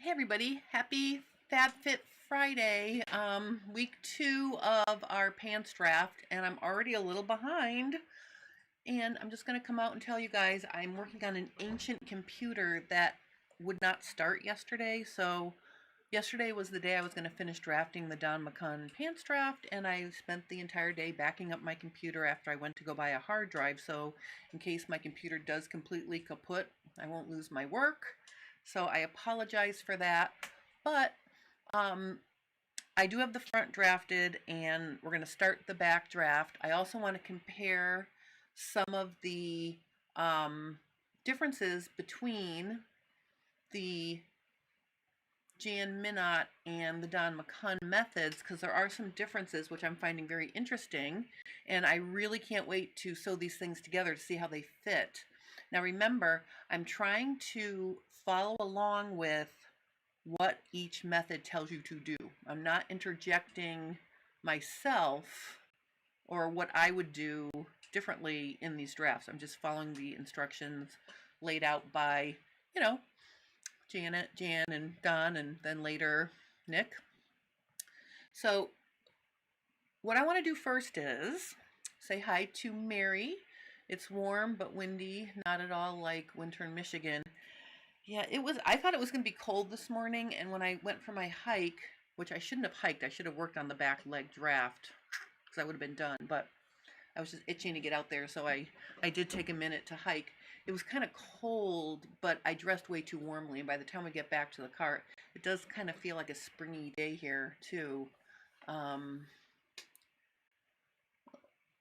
Hey everybody, happy Fab Fit Friday, week 2 of our pants draft, and I'm already a little behind, and I'm just going to come out and tell you guys I'm working on an ancient computer that would not start yesterday. So yesterday was the day I was going to finish drafting the Don McCunn pants draft, and I spent the entire day backing up my computer after I went to go buy a hard drive, so in case my computer does completely kaput, I won't lose my work. So I apologize for that, but I do have the front drafted, and we're going to start the back draft. I also want to compare some of the differences between the Jan Minott and the Don McCunn methods, because there are some differences which I'm finding very interesting, and I really can't wait to sew these things together to see how they fit. Now remember, I'm trying to follow along with what each method tells you to do. I'm not interjecting myself or what I would do differently in these drafts. I'm just following the instructions laid out by, Janet, Jan, and Don, and then later Nick. So what I want to do first is say hi to Mary. It's warm but windy, not at all like winter in Michigan. Yeah, I thought it was going to be cold this morning, and when I went for my hike, which I shouldn't have hiked, I should have worked on the back leg draft because I would have been done, but I was just itching to get out there, so I did take a minute to hike. It was kind of cold, but I dressed way too warmly, and by the time we get back to the car, it does kind of feel like a springy day here, too.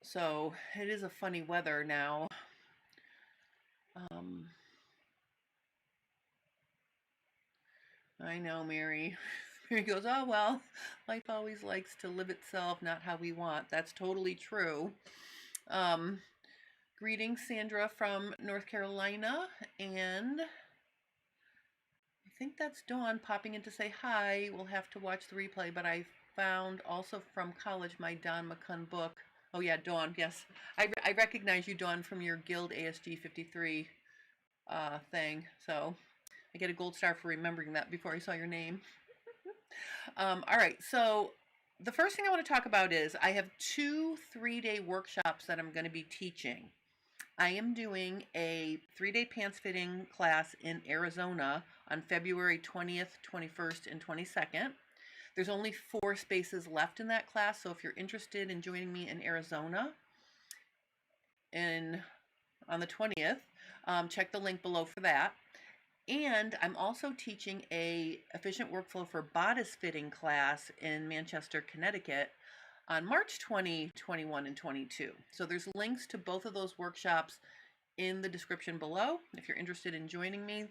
So it is a funny weather now. I know, Mary. Mary goes, oh, well, life always likes to live itself, not how we want. That's totally true. Greetings, Sandra from North Carolina, and I think that's Dawn popping in to say hi. We'll have to watch the replay, but I found also from college my Don McCunn book. Oh yeah, Dawn, yes. I recognize you, Dawn, from your Guild ASG 53 thing, so I get a gold star for remembering that before I saw your name. All right, so the first thing I want to talk about is I have 2 3-day workshops that I'm going to be teaching. I am doing a 3-day pants fitting class in Arizona on February 20th, 21st, and 22nd. There's only 4 spaces left in that class, so if you're interested in joining me in Arizona on the 20th, check the link below for that. And I'm also teaching a efficient workflow for bodice fitting class in Manchester, Connecticut on March 20, 21, and 22. So there's links to both of those workshops in the description below if you're interested in joining me.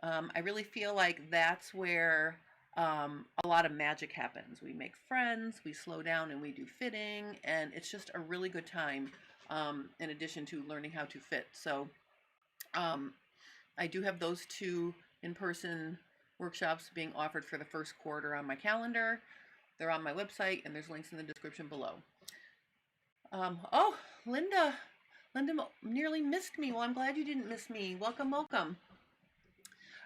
I really feel like that's where a lot of magic happens. We make friends, we slow down, and we do fitting, and it's just a really good time in addition to learning how to fit. So I do have those 2 in-person workshops being offered for the first quarter on my calendar. They're on my website, and there's links in the description below. Oh, Linda nearly missed me. Well, I'm glad you didn't miss me. Welcome, welcome.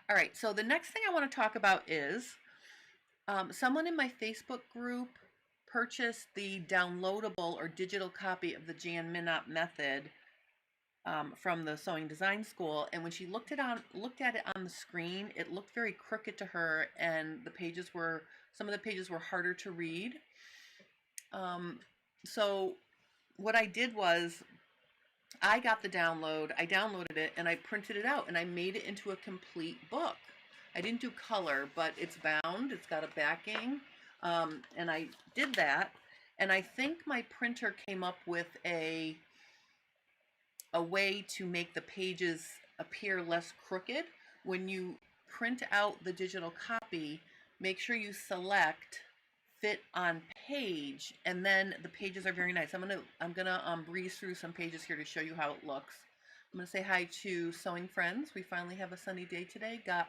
All right, so the next thing I want to talk about is someone in my Facebook group purchased the downloadable or digital copy of the Jan Minott Method from the Sewing Design School, and when she looked at it on the screen, it looked very crooked to her, and some of the pages were harder to read. So what I did was I got the download, I downloaded it, and I printed it out, and I made it into a complete book. I didn't do color, but it's bound, it's got a backing, and I did that, and I think my printer came up with a way to make the pages appear less crooked. When you print out the digital copy, make sure you select fit on page, and then the pages are very nice. I'm gonna breeze through some pages here to show you how it looks. I'm gonna say hi to Sewing Friends. We finally have a sunny day today. Got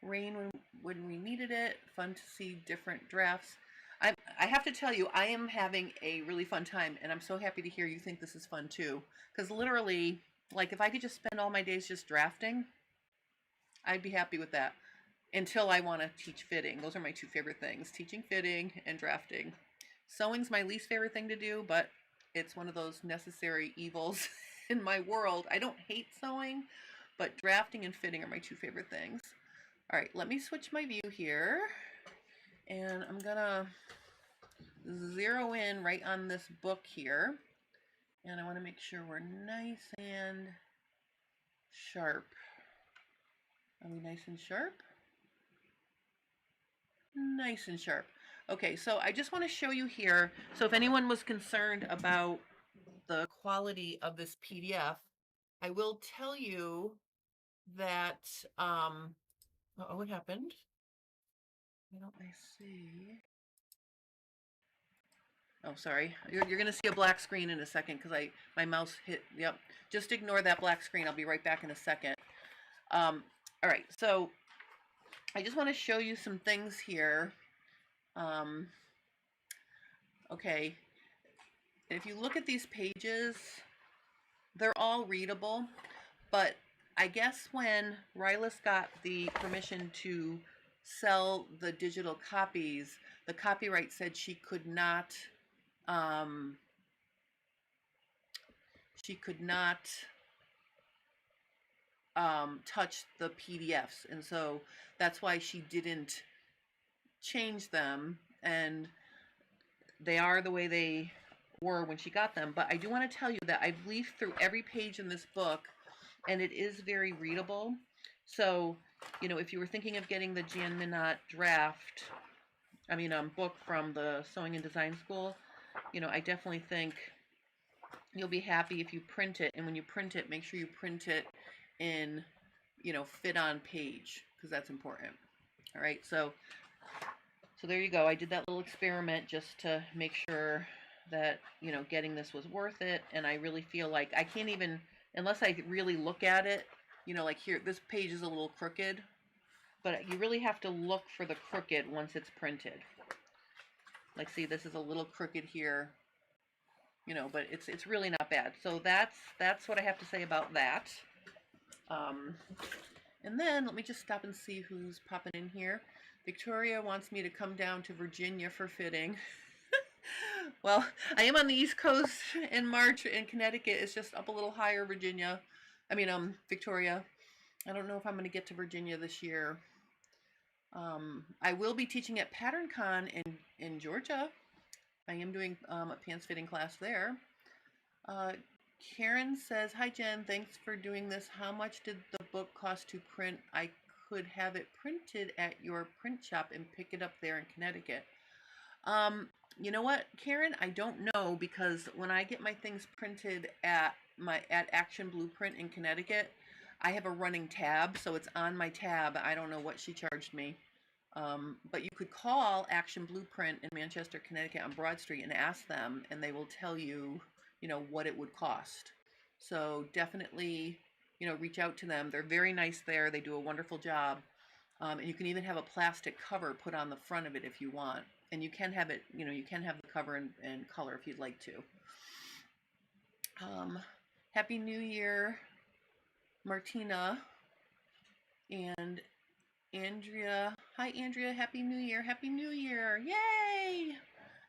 rain when we needed it. Fun to see different drafts. I have to tell you, I am having a really fun time, and I'm so happy to hear you think this is fun too. Because literally, like, if I could just spend all my days just drafting, I'd be happy with that. until I want to teach fitting. Those are my two favorite things, teaching fitting and drafting. Sewing's my least favorite thing to do, but it's one of those necessary evils in my world. I don't hate sewing, but drafting and fitting are my two favorite things. All right, let me switch my view here, and I'm gonna zero in right on this book here, and I want to make sure we're nice and sharp. Are we nice and sharp? Nice and sharp. Okay, so I just want to show you here. So if anyone was concerned about the quality of this PDF, I will tell you that, oh, what happened? I see. Oh, sorry. You're going to see a black screen in a second because my mouse hit. Yep. Just ignore that black screen. I'll be right back in a second. All right. So I just want to show you some things here. Okay. If you look at these pages, they're all readable, but I guess when Rylas got the permission to sell the digital copies, the copyright said she could not touch the PDFs, and so that's why she didn't change them, and they are the way they were when she got them. But I do want to tell you that I've leafed through every page in this book, and it is very readable. So, you know, if you were thinking of getting the Jan Minott book from the Sewing and Design School, you know, I definitely think you'll be happy if you print it. And when you print it, make sure you print it in, you know, fit on page, because that's important. All right, so there you go. I did that little experiment just to make sure that, you know, getting this was worth it. And I really feel like I can't even, unless I really look at it, you know, like here, this page is a little crooked, but you really have to look for the crooked once it's printed. Like, see, this is a little crooked here, you know, but it's really not bad. So that's what I have to say about that. And then let me just stop and see who's popping in here. Victoria wants me to come down to Virginia for fitting. Well, I am on the East Coast in March, and Connecticut is just up a little higher, Victoria. I don't know if I'm going to get to Virginia this year. I will be teaching at PatternCon in Georgia. I am doing a pants fitting class there. Karen says, hi Jen, thanks for doing this. How much did the book cost to print? I could have it printed at your print shop and pick it up there in Connecticut. You know what, Karen? I don't know, because when I get my things printed at Action Blueprint in Connecticut, I have a running tab, so it's on my tab. I don't know what she charged me. But you could call Action Blueprint in Manchester, Connecticut on Broad Street and ask them, and they will tell you, you know, what it would cost. So definitely, you know, reach out to them. They're very nice there. They do a wonderful job. And you can even have a plastic cover put on the front of it if you want. And you can have it, you know, you can have the cover in color if you'd like to. Happy New Year, Martina and Andrea. Hi, Andrea. Happy New Year. Happy New Year. Yay!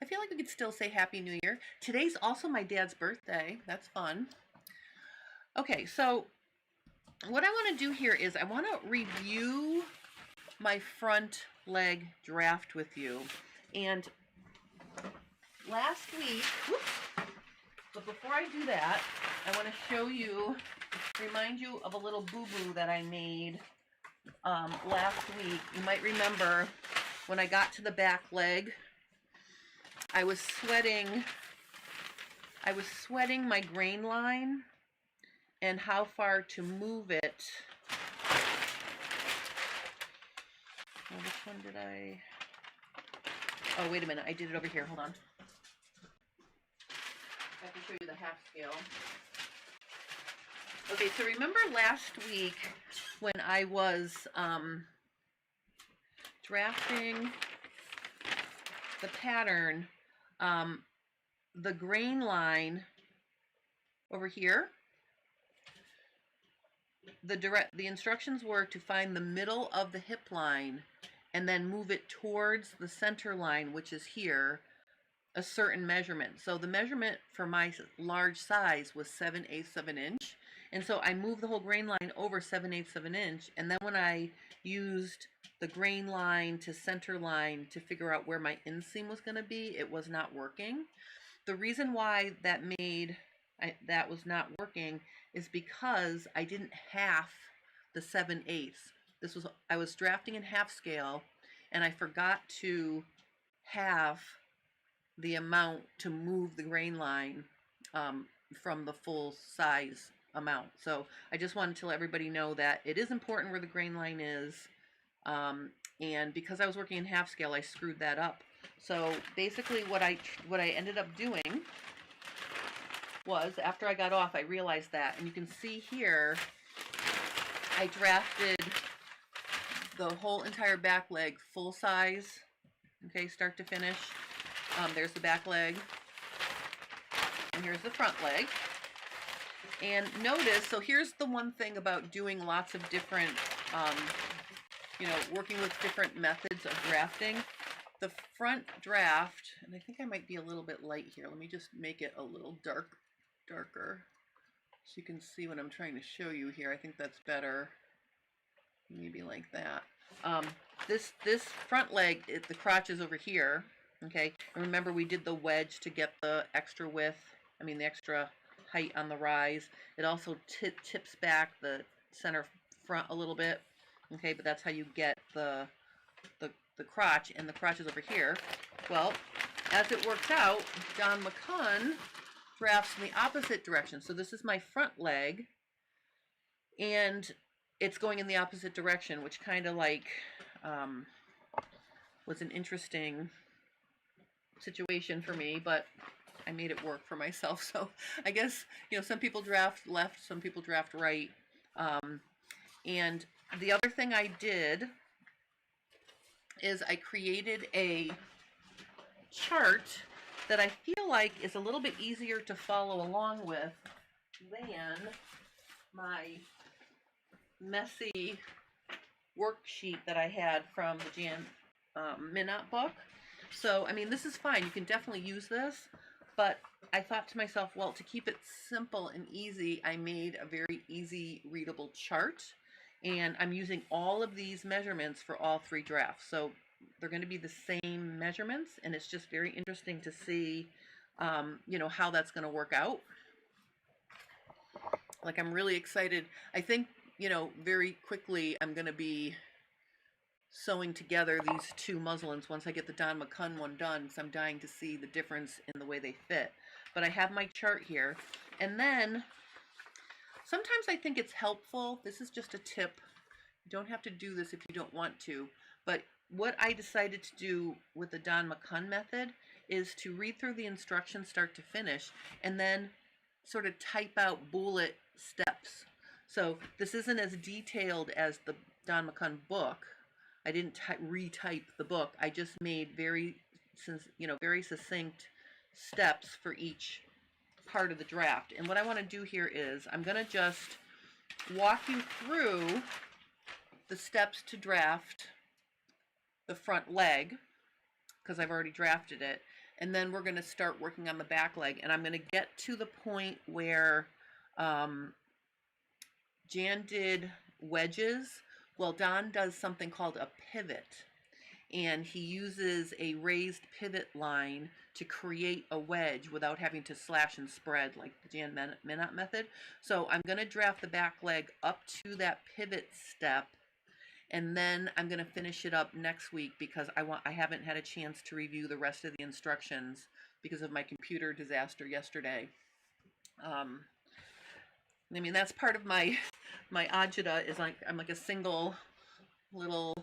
I feel like we could still say Happy New Year. Today's also my dad's birthday. That's fun. Okay, so what I want to do here is I want to review my front leg draft with you. And last week, whoops, but before I do that, I want to remind you of a little boo-boo that I made last week. You might remember when I got to the back leg, I was sweating my grain line and how far to move it. Oh, which one did I? Oh, wait a minute. I did it over here. Hold on. I have to show you the half scale. Okay, so remember last week when I was drafting the pattern, the grain line over here the instructions were to find the middle of the hip line and then move it towards the center line, which is here, a certain measurement. So the measurement for my large size was 7/8 of an inch. And so I moved the whole grain line over 7/8 of an inch. And then when I used the grain line to center line to figure out where my inseam was going to be, it was not working. The reason why that was not working is because I didn't half the 7/8. I was drafting in half scale, and I forgot to halve the amount to move the grain line from the full size amount. So I just wanted to let everybody know that it is important where the grain line is. And because I was working in half scale, I screwed that up. So basically what I ended up doing was, after I got off, I realized that, and you can see here, I drafted the whole entire back leg full size, okay, start to finish. There's the back leg, and here's the front leg. And notice, so here's the one thing about doing lots of different, working with different methods of drafting. The front draft, and I think I might be a little bit light here. Let me just make it a little darker so you can see what I'm trying to show you here. I think that's better. Maybe like that. This front leg, the crotch is over here. Okay, and remember we did the wedge to get the extra width, the extra height on the rise. It also tips back the center front a little bit, okay, but that's how you get the crotch, and the crotch is over here. Well, as it works out, Don McCunn drafts in the opposite direction. So this is my front leg, and it's going in the opposite direction, which kind of like was an interesting situation for me, but I made it work for myself. So I guess, some people draft left, some people draft right. And the other thing I did is I created a chart that I feel like is a little bit easier to follow along with than my messy worksheet that I had from the Jan Minott book. So, this is fine. You can definitely use this, but I thought to myself, well, to keep it simple and easy, I made a very easy readable chart, and I'm using all of these measurements for all three drafts. So they're going to be the same measurements, and it's just very interesting to see, how that's going to work out. Like, I'm really excited. I think, very quickly I'm going to be sewing together these two muslins once I get the Don McCunn one done, because I'm dying to see the difference in the way they fit. But I have my chart here, and then sometimes I think it's helpful. This is just a tip. You don't have to do this if you don't want to, but what I decided to do with the Don McCunn method is to read through the instructions start to finish, and then sort of type out bullet steps. So this isn't as detailed as the Don McCunn book. I didn't retype the book. I just made very succinct steps for each part of the draft. And what I want to do here is I'm going to just walk you through the steps to draft the front leg, because I've already drafted it. And then we're going to start working on the back leg. And I'm going to get to the point where Jan did wedges. Well, Don does something called a pivot, and he uses a raised pivot line to create a wedge without having to slash and spread like the Jan Minott method. So I'm going to draft the back leg up to that pivot step, and then I'm going to finish it up next week, because I haven't had a chance to review the rest of the instructions because of my computer disaster yesterday. That's part of my agita, is like I'm like a single little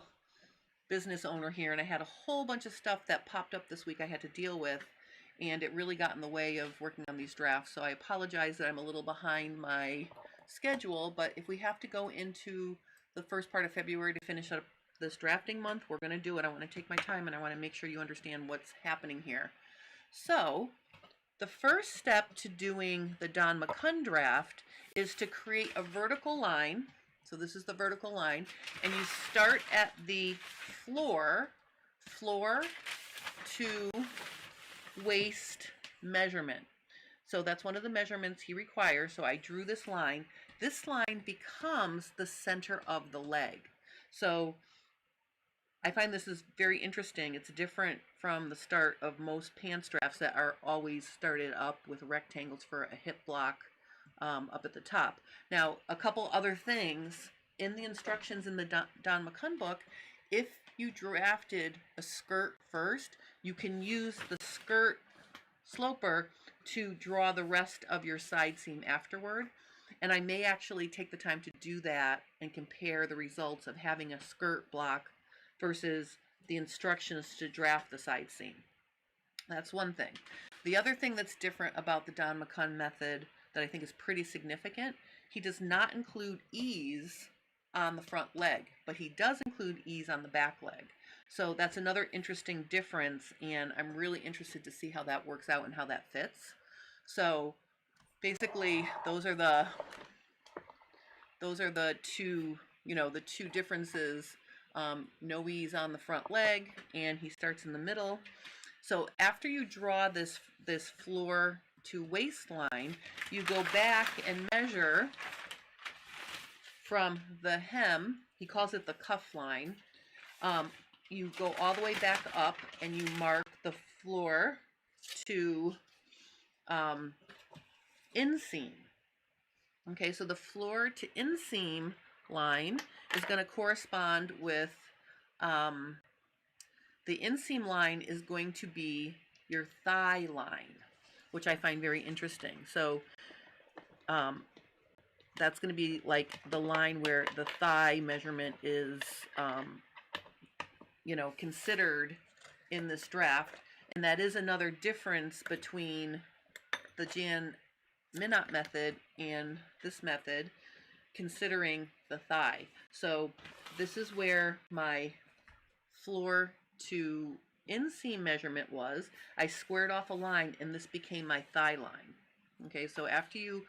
business owner here, and I had a whole bunch of stuff that popped up this week I had to deal with, and it really got in the way of working on these drafts. So I apologize that I'm a little behind my schedule, but if we have to go into the first part of February to finish up this drafting month, we're going to do it. I want to take my time, and I want to make sure you understand what's happening here. So The first step to doing the Don McCunn draft is to create a vertical line. So this is the vertical line, and you start at the floor to waist measurement. So that's one of the measurements he requires. So I drew this line. This line becomes the center of the leg. So I find this is very interesting. It's different from the start of most pants drafts that are always started up with rectangles for a hip block up at the top. Now, a couple other things in the instructions in the Don McCunn book, if you drafted a skirt first, you can use the skirt sloper to draw the rest of your side seam afterward. And I may actually take the time to do that and compare the results of having a skirt block versus the instructions to draft the side seam. That's one thing. The other thing that's different about the Don McCunn method that I think is pretty significant, he does not include ease on the front leg, but he does include ease on the back leg. So that's another interesting difference, and I'm really interested to see how that works out and how that fits. So basically, those are the two, the two differences. No ease on the front leg, and he starts in the middle. So after you draw this floor to waistline, you go back and measure from the hem. He calls it the cuff line. You go all the way back up and you mark the floor to inseam. Okay, so the floor to inseam line is going to correspond with the inseam line is going to be your thigh line, which I find very interesting. So that's going to be like the line where the thigh measurement is considered in this draft, and that is another difference between the Jan Minott method and this method, considering the thigh. So this is where my floor to inseam measurement was. I squared off a line and this became my thigh line. Okay, so after you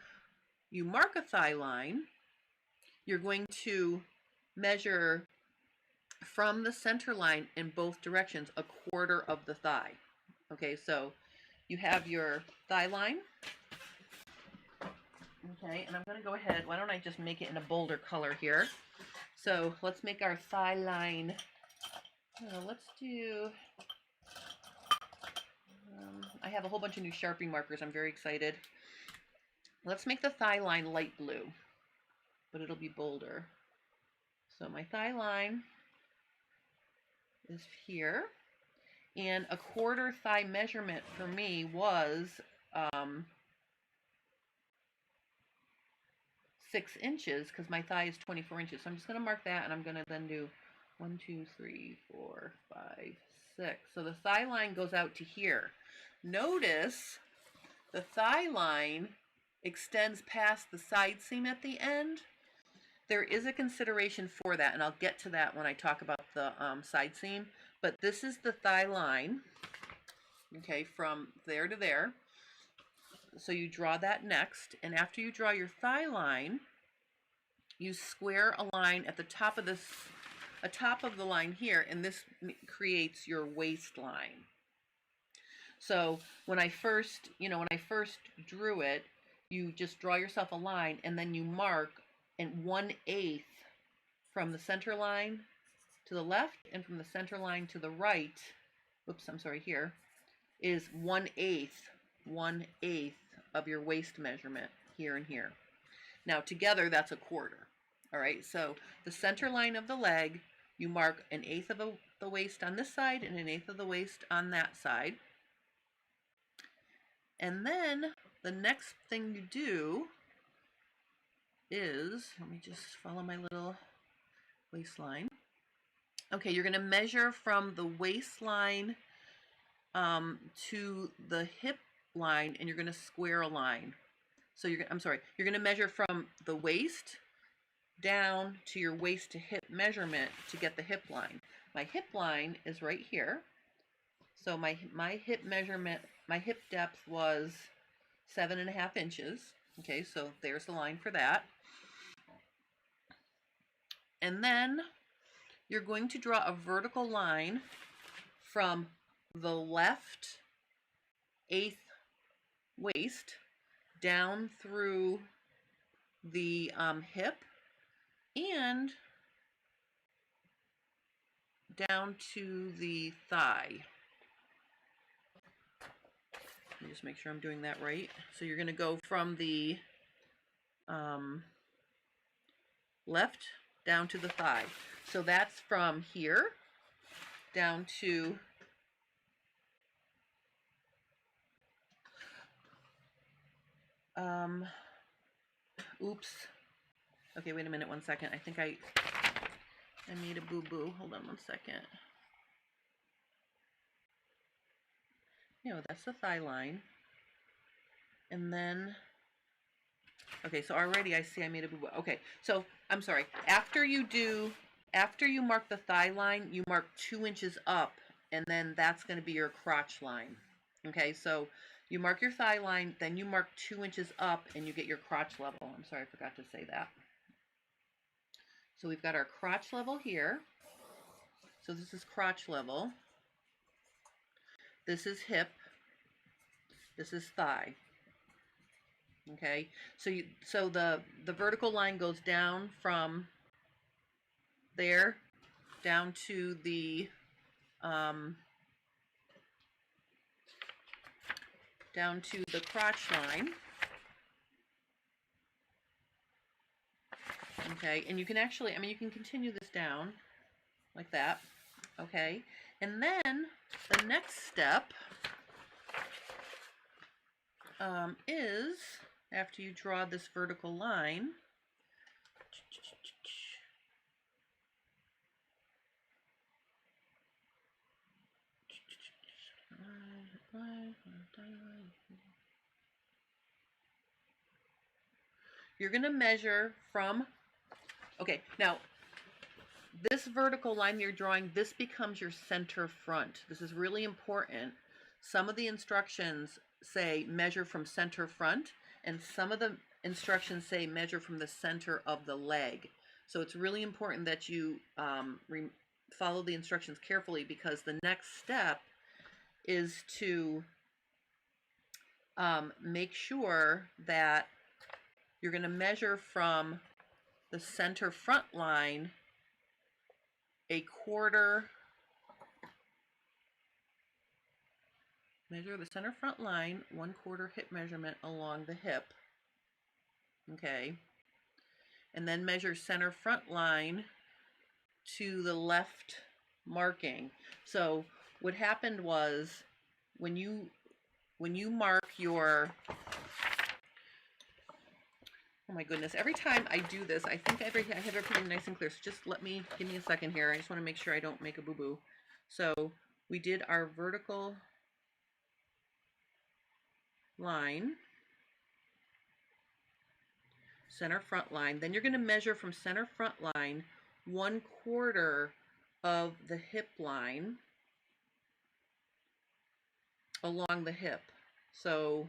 mark a thigh line, you're going to measure from the center line in both directions a quarter of the thigh. Okay, so you have your thigh line. Okay, and I'm going to go ahead, why don't I just make it in a bolder color here. So let's make our thigh line, let's do, I have a whole bunch of new Sharpie markers, I'm very excited. Let's make the thigh line light blue, but it'll be bolder. So my thigh line is here, and a quarter thigh measurement for me was 6 inches, because my thigh is 24 inches. So I'm just going to mark that, and I'm going to then do 1, 2, 3, 4, 5, 6. So the thigh line goes out to here. Notice the thigh line extends past the side seam at the end. There is a consideration for that, and I'll get to that when I talk about the side seam. But this is the thigh line, okay, from there to there. So you draw that next, and after you draw your thigh line, you square a line at the top of the line here, and this creates your waistline. So when I first drew it, you just draw yourself a line, and then you mark in 1/8 from the center line to the left, and from the center line to the right. Oops, I'm sorry. Here is 1/8 of your waist measurement here and here. Now together that's a quarter. All right, so the center line of the leg, you mark 1/8 of the waist on this side and 1/8 of the waist on that side. And then the next thing you do is, let me just follow my little waistline. Okay, you're going to measure from the waistline to the hip line, and you're going to square a line. So you're going to measure from the waist down to your waist to hip measurement to get the hip line. My hip line is right here. So my hip measurement, my hip depth was 7.5 inches. Okay, so there's the line for that. And then you're going to draw a vertical line from the left 1/8 waist down through the hip and down to the thigh. Let me just make sure I'm doing that right. So you're going to go from the left down to the thigh. So that's from here down to oops. Okay, wait a minute, 1 second. I think I made a boo-boo. Hold on 1 second. No, that's the thigh line. And then, okay, so already I see I made a boo-boo. Okay, so I'm sorry. After you mark the thigh line, you mark 2 inches up, and then that's going to be your crotch line. Okay, so you mark your thigh line, then you mark 2 inches up, and you get your crotch level. I'm sorry, I forgot to say that. So we've got our crotch level here. So this is crotch level. This is hip. This is thigh. Okay, so the vertical line goes down from there down to the crotch line. Okay, and you can actually, I mean, you can continue this down like that. Okay, and then the next step is after you draw this vertical line, you're going to measure from, okay, now this vertical line you're drawing, this becomes your center front. This is really important. Some of the instructions say measure from center front, and some of the instructions say measure from the center of the leg. So it's really important that you follow the instructions carefully, because the next step is to make sure that you're going to measure from the center front line measure the center front line 1/4 hip measurement along the hip. Okay, and then measure center front line to the left marking. So what happened was when you mark your, oh my goodness, every time I do this, I think I have everything nice and clear. So just give me a second here. I just want to make sure I don't make a boo-boo. So we did our vertical line, center front line. Then you're going to measure from center front line 1/4 of the hip line along the hip. So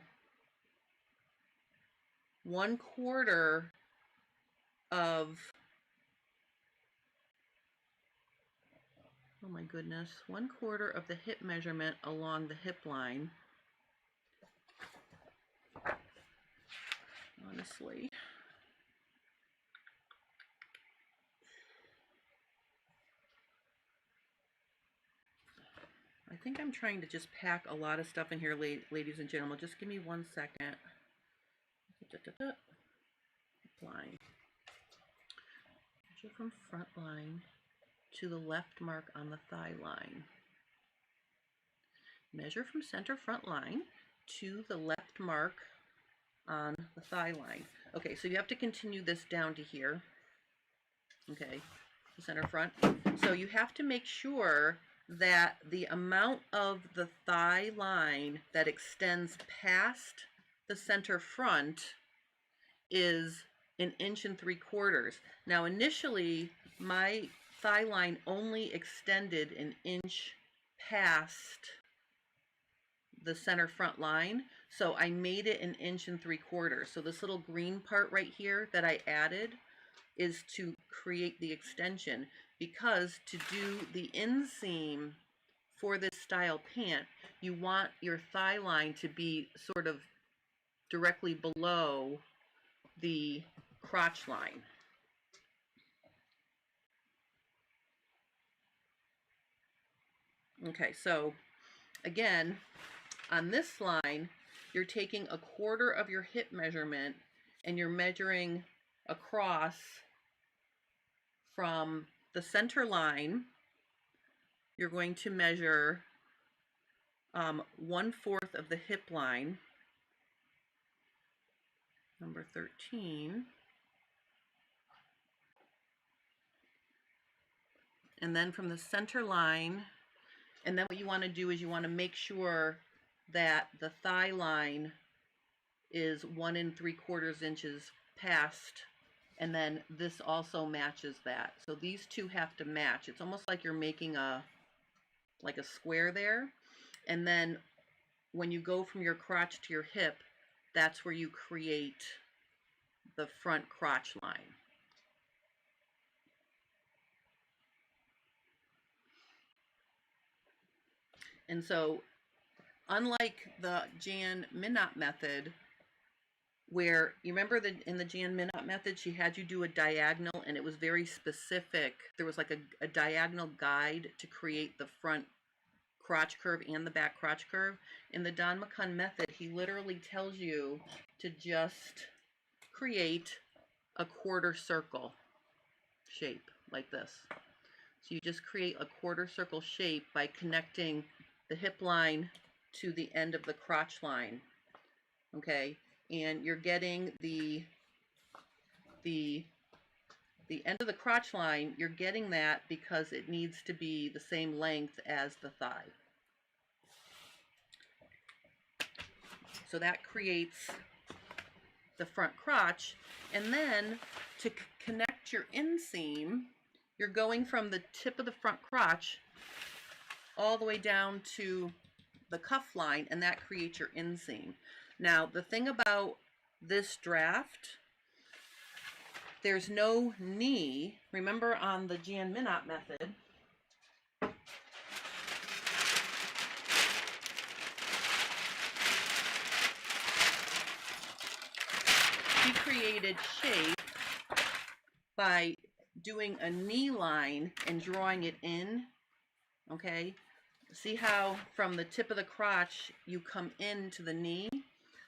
1/4 of, oh my goodness, 1/4 of the hip measurement along the hip line. Honestly, I think I'm trying to just pack a lot of stuff in here, ladies and gentlemen. Just give me 1 second. Line. Measure from front line to the left mark on the thigh line. Measure from center front line to the left mark on the thigh line. Okay, so you have to continue this down to here. Okay, the center front. So you have to make sure that the amount of the thigh line that extends past the center front is 1 3/4 inches. Now initially my thigh line only extended 1 inch past the center front line. So I made it 1 3/4 inches. So this little green part right here that I added is to create the extension, because to do the inseam for this style pant, you want your thigh line to be sort of directly below the crotch line. Okay, so again, on this line, you're taking 1/4 of your hip measurement and you're measuring across from the center line. You're going to measure 1/4 of the hip line, number 13. And then from the center line, and then what you want to do is you want to make sure that the thigh line is 1 3/4 inches past, and then this also matches that. So these two have to match. It's almost like you're making a square there. And then when you go from your crotch to your hip, that's where you create the front crotch line. And so, unlike the Jan Minott method, where you remember that in the Jan Minott method, she had you do a diagonal and it was very specific. There was like a diagonal guide to create the front crotch curve and the back crotch curve. In the Don McCunn method, he literally tells you to just create a 1/4 circle shape like this. So you just create a 1/4 circle shape by connecting the hip line to the end of the crotch line. Okay, and you're getting the end of the crotch line, you're getting that because it needs to be the same length as the thigh. So that creates the front crotch. And then to connect your inseam, you're going from the tip of the front crotch all the way down to the cuff line, and that creates your inseam. Now, the thing about this draft, there's no knee. Remember on the Jan Minott method, he created shape by doing a knee line and drawing it in. Okay, see how from the tip of the crotch you come into the knee?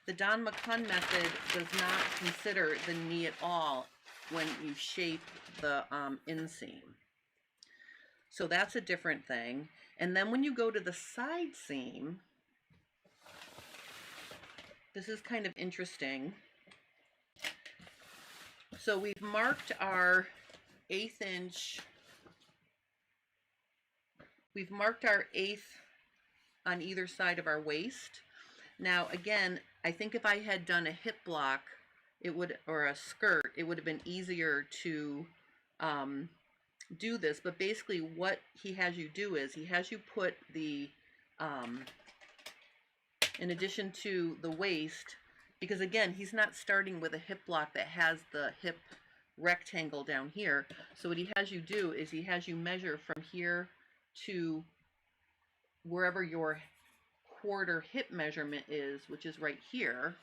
The Don McCunn method does not consider the knee at all when you shape the inseam. So that's a different thing. And then when you go to the side seam, this is kind of interesting. So we've marked our 1/8 inch. We've marked our 1/8 on either side of our waist. Now, again, I think if I had done a hip block, it would, or a skirt, it would have been easier to do this. But basically what he has you do is he has you put the, in addition to the waist, because again, he's not starting with a hip block that has the hip rectangle down here. So what he has you do is he has you measure from here to wherever your 1/4 hip measurement is, which is right here.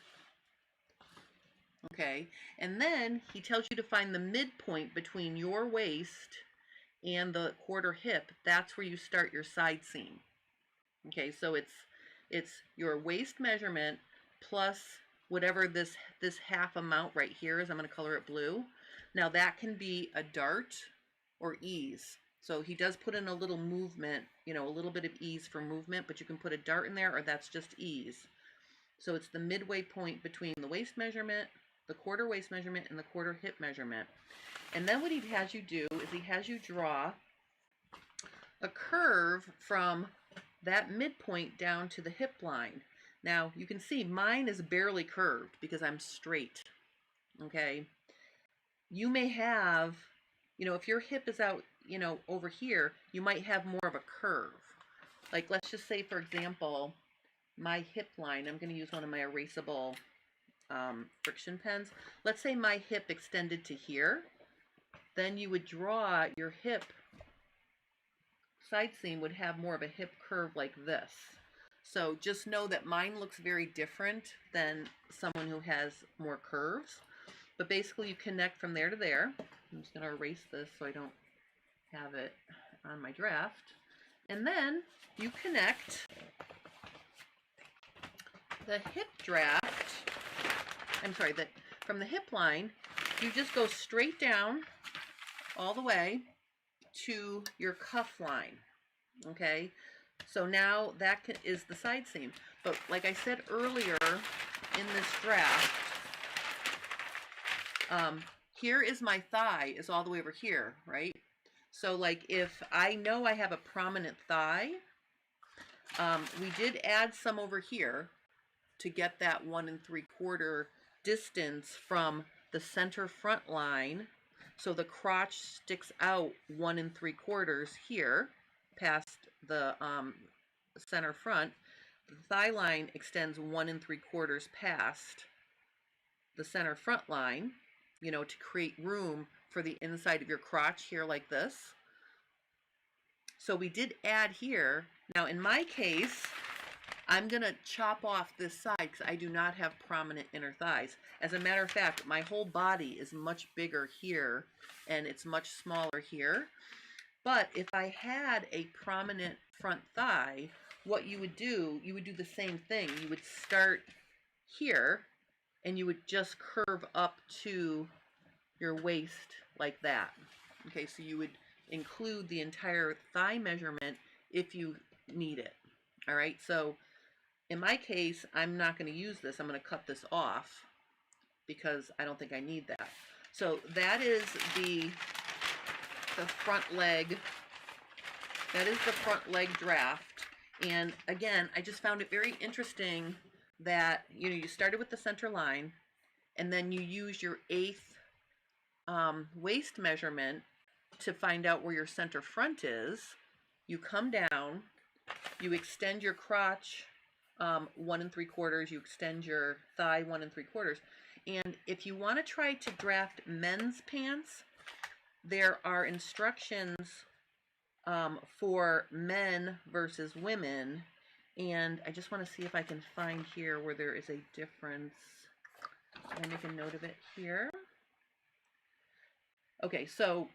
Okay, and then he tells you to find the midpoint between your waist and the 1/4 hip. That's where you start your side seam. Okay, so it's your waist measurement plus whatever this half amount right here is. I'm going to color it blue. Now that can be a dart or ease. So he does put in a little movement, you know, a little bit of ease for movement, but you can put a dart in there, or that's just ease. So it's the midway point between the waist measurement, the 1/4 waist measurement, and the 1/4 hip measurement. And then what he has you do is he has you draw a curve from that midpoint down to the hip line. Now you can see mine is barely curved because I'm straight. Okay, you may have, you know, if your hip is out, you know, over here, you might have more of a curve. Like, let's just say, for example, my hip line, I'm going to use one of my erasable friction pens. Let's say my hip extended to here, then you would draw your hip side seam would have more of a hip curve like this. So just know that mine looks very different than someone who has more curves. But basically you connect from there to there. I'm just going to erase this so I don't have it on my draft. And then you connect the hip draft, from the hip line, you just go straight down all the way to your cuff line, okay? So now that is the side seam. But like I said earlier in this draft, here is my thigh, is all the way over here, right? So like if I know I have a prominent thigh, we did add some over here to get that 1 3/4 distance from the center front line. So the crotch sticks out 1 3/4 here past the center front. The thigh line extends 1 3/4 past the center front line, you know, to create room for the inside of your crotch here like this. So we did add here. Now in my case, I'm going to chop off this side because I do not have prominent inner thighs. As a matter of fact, my whole body is much bigger here and it's much smaller here. But if I had a prominent front thigh, what you would do the same thing. You would start here and you would just curve up to your waist like that. Okay, so you would include the entire thigh measurement if you need it. All right, so in my case, I'm not going to use this. I'm going to cut this off because I don't think I need that. So that is the front leg. That is the front leg draft. And again, I just found it very interesting that, you know, you started with the center line and then you use your 1/8 waist measurement to find out where your center front is. You come down, you extend your crotch 1 3/4, you extend your thigh 1 3/4. And if you want to try to draft men's pants, there are instructions for men versus women, and I just want to see if I can find here where there is a difference. I'll make a note of it here. Okay, so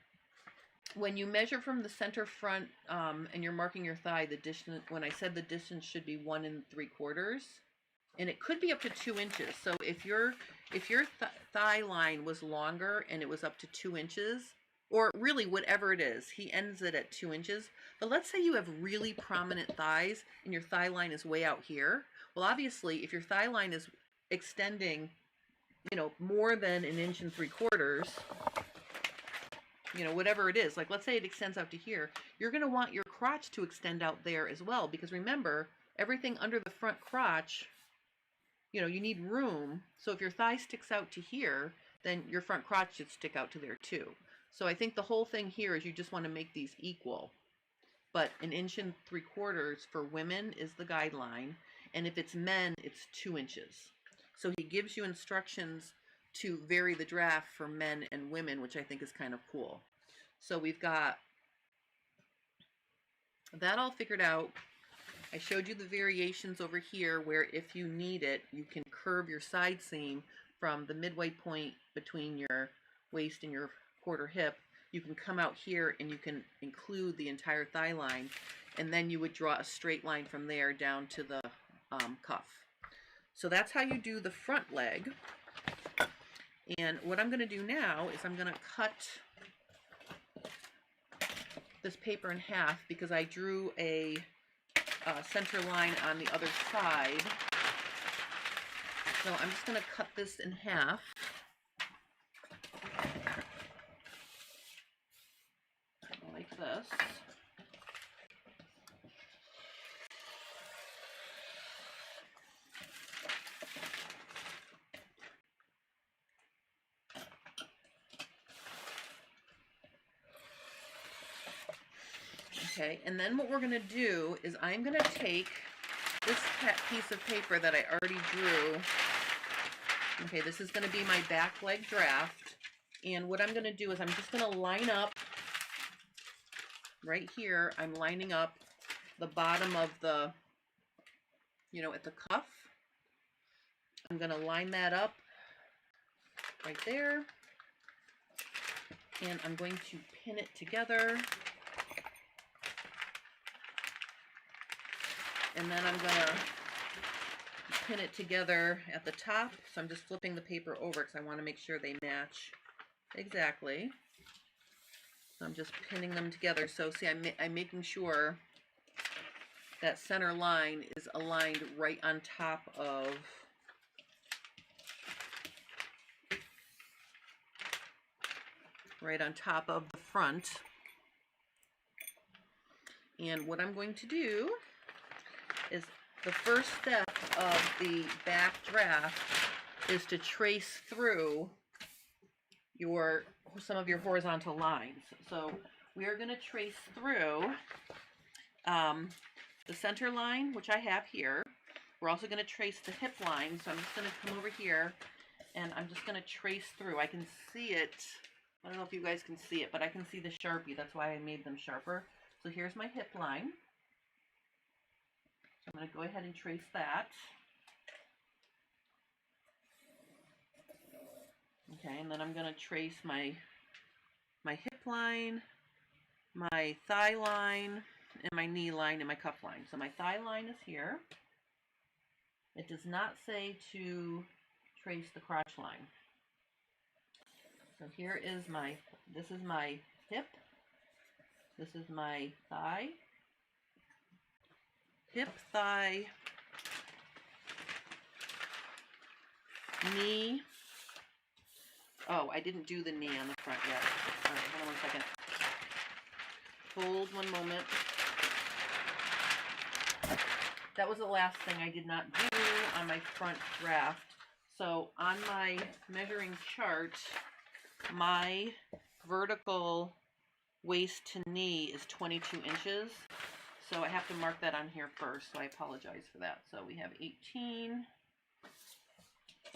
when you measure from the center front and you're marking your thigh, the distance, when I said the distance should be 1 3/4, and it could be up to 2 inches. So if your thigh line was longer and it was up to 2 inches, or really whatever it is, he ends it at 2 inches. But let's say you have really prominent thighs and your thigh line is way out here. Well, obviously, if your thigh line is extending, you know, more than 1 3/4 inches, you know, whatever it is, like let's say it extends out to here, you're going to want your crotch to extend out there as well, because remember, everything under the front crotch, you know, you need room. So if your thigh sticks out to here, then your front crotch should stick out to there too. So I think the whole thing here is you just want to make these equal. But 1 3/4 for women is the guideline, and if it's men, it's 2 inches. So he gives you instructions to vary the draft for men and women, which I think is kind of cool. So we've got that all figured out. I showed you the variations over here where if you need it, you can curve your side seam from the midway point between your waist and your quarter hip. You can come out here and you can include the entire thigh line, and then you would draw a straight line from there down to the cuff. So that's how you do the front leg. And what I'm going to do now is I'm going to cut this paper in half because I drew a center line on the other side. So I'm just going to cut this in half. Like this. Okay, and then what we're going to do is I'm going to take this piece of paper that I already drew, okay, this is going to be my back leg draft. And what I'm going to do is I'm just going to line up right here. I'm lining up the bottom of the, you know, at the cuff. I'm going to line that up right there. And I'm going to pin it together. And then I'm going to pin it together at the top. So I'm just flipping the paper over because I want to make sure they match exactly. So I'm just pinning them together. So see, I'm making sure that center line is aligned right on top of the front. And what I'm going to do is the first step of the back draft is to trace through some of your horizontal lines. So we are going to trace through the center line, which I have here. We're also going to trace the hip line. So I'm just going to come over here and I'm just going to trace through. I can see it. I don't know if you guys can see it, but I can see the Sharpie. That's why I made them sharper. So here's my hip line. So I'm going to go ahead and trace that. Okay, and then I'm going to trace my hip line, my thigh line, and my knee line, and my cuff line. So my thigh line is here. It does not say to trace the crotch line. So here is this is my hip, this is my thigh, hip, thigh, knee. Oh, I didn't do the knee on the front yet. All right, hold on 1 second. Hold one moment. That was the last thing I did not do on my front draft. So on my measuring chart, my vertical waist to knee is 22 inches. So I have to mark that on here first, so I apologize for that. So we have 18,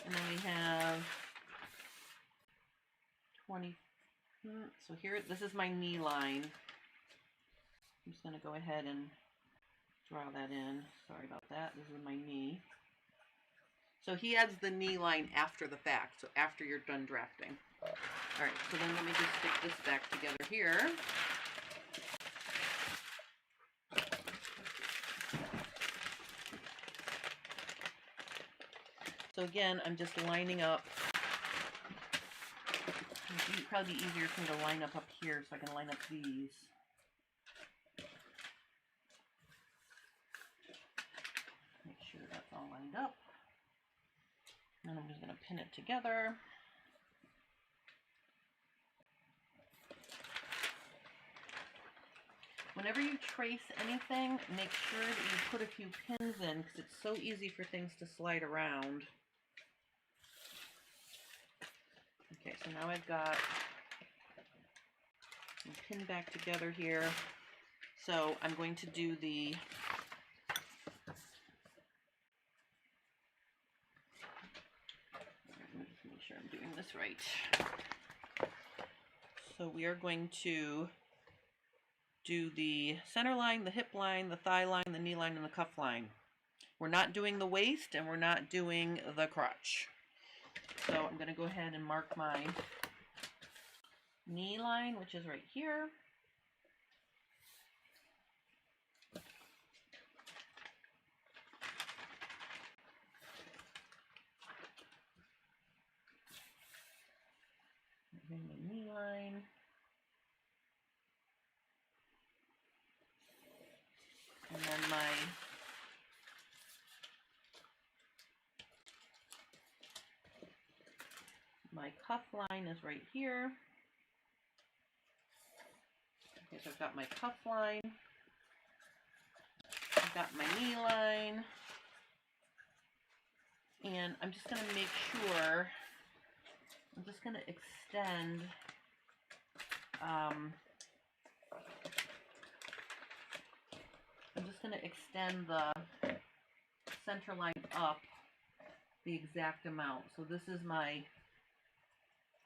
and then we have 20. So here, this is my knee line. I'm just going to go ahead and draw that in. Sorry about that. This is my knee. So he adds the knee line after the fact, so after you're done drafting. All right, so then let me just stick this back together here. So again, I'm just lining up. It'd probably be easier for me to line up here so I can line up these. Make sure that's all lined up. And I'm just going to pin it together. Whenever you trace anything, make sure that you put a few pins in because it's so easy for things to slide around. Okay, so now I've got them pinned back together here. So I'm going to do the make sure I'm doing this right. So we are going to do the center line, the hip line, the thigh line, the knee line, and the cuff line. We're not doing the waist and we're not doing the crotch. So I'm going to go ahead and mark my knee line, which is right here. Here's my knee line. And then my cuff line is right here. Okay, so I've got my cuff line. I've got my knee line. And I'm just going to make sure, I'm just going to extend I'm just going to extend center line up the exact amount. So this is my,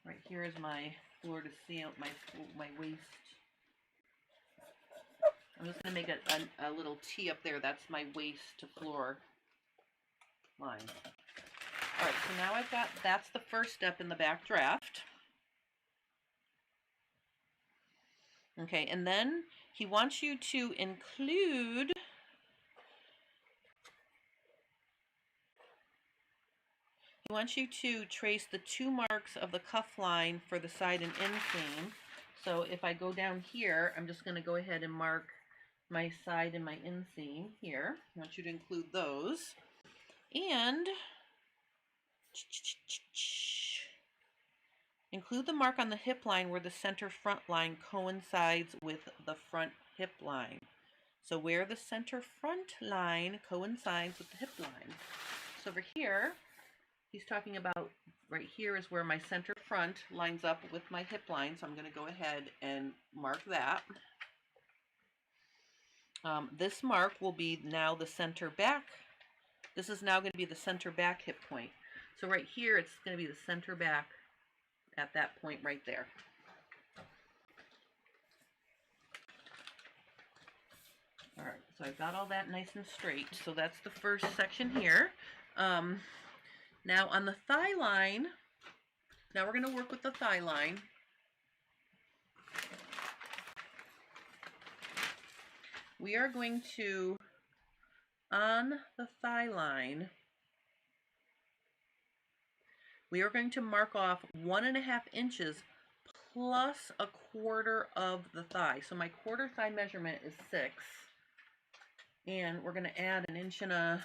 right here is my floor to ceiling, my waist. I'm just going to make a little T up there. That's my waist to floor line. All right, so now I've got, that's the first step in the back draft. Okay, and then he wants you to include trace the 2 marks of the cuff line for the side and inseam. So if I go down here, I'm just going to go ahead and mark my side and my inseam here. I want you to include those. And include the mark on the hip line where the center front line coincides with the front hip line. So where the center front line coincides with the hip line. So over here, he's talking about right here is where my center front lines up with my hip line. So I'm going to go ahead and mark that. This mark will be now the center back. This is now going to be the center back hip point. So right here, it's going to be the center back at that point right there. All right, so I've got all that nice and straight. So that's the first section here. Now on the thigh line, now we're going to work with the thigh line. We are going to, on the thigh line, we are going to mark off 1.5 inches plus 1/4 of the thigh. So my quarter thigh measurement is 6. And we're going to add 1.5 inches.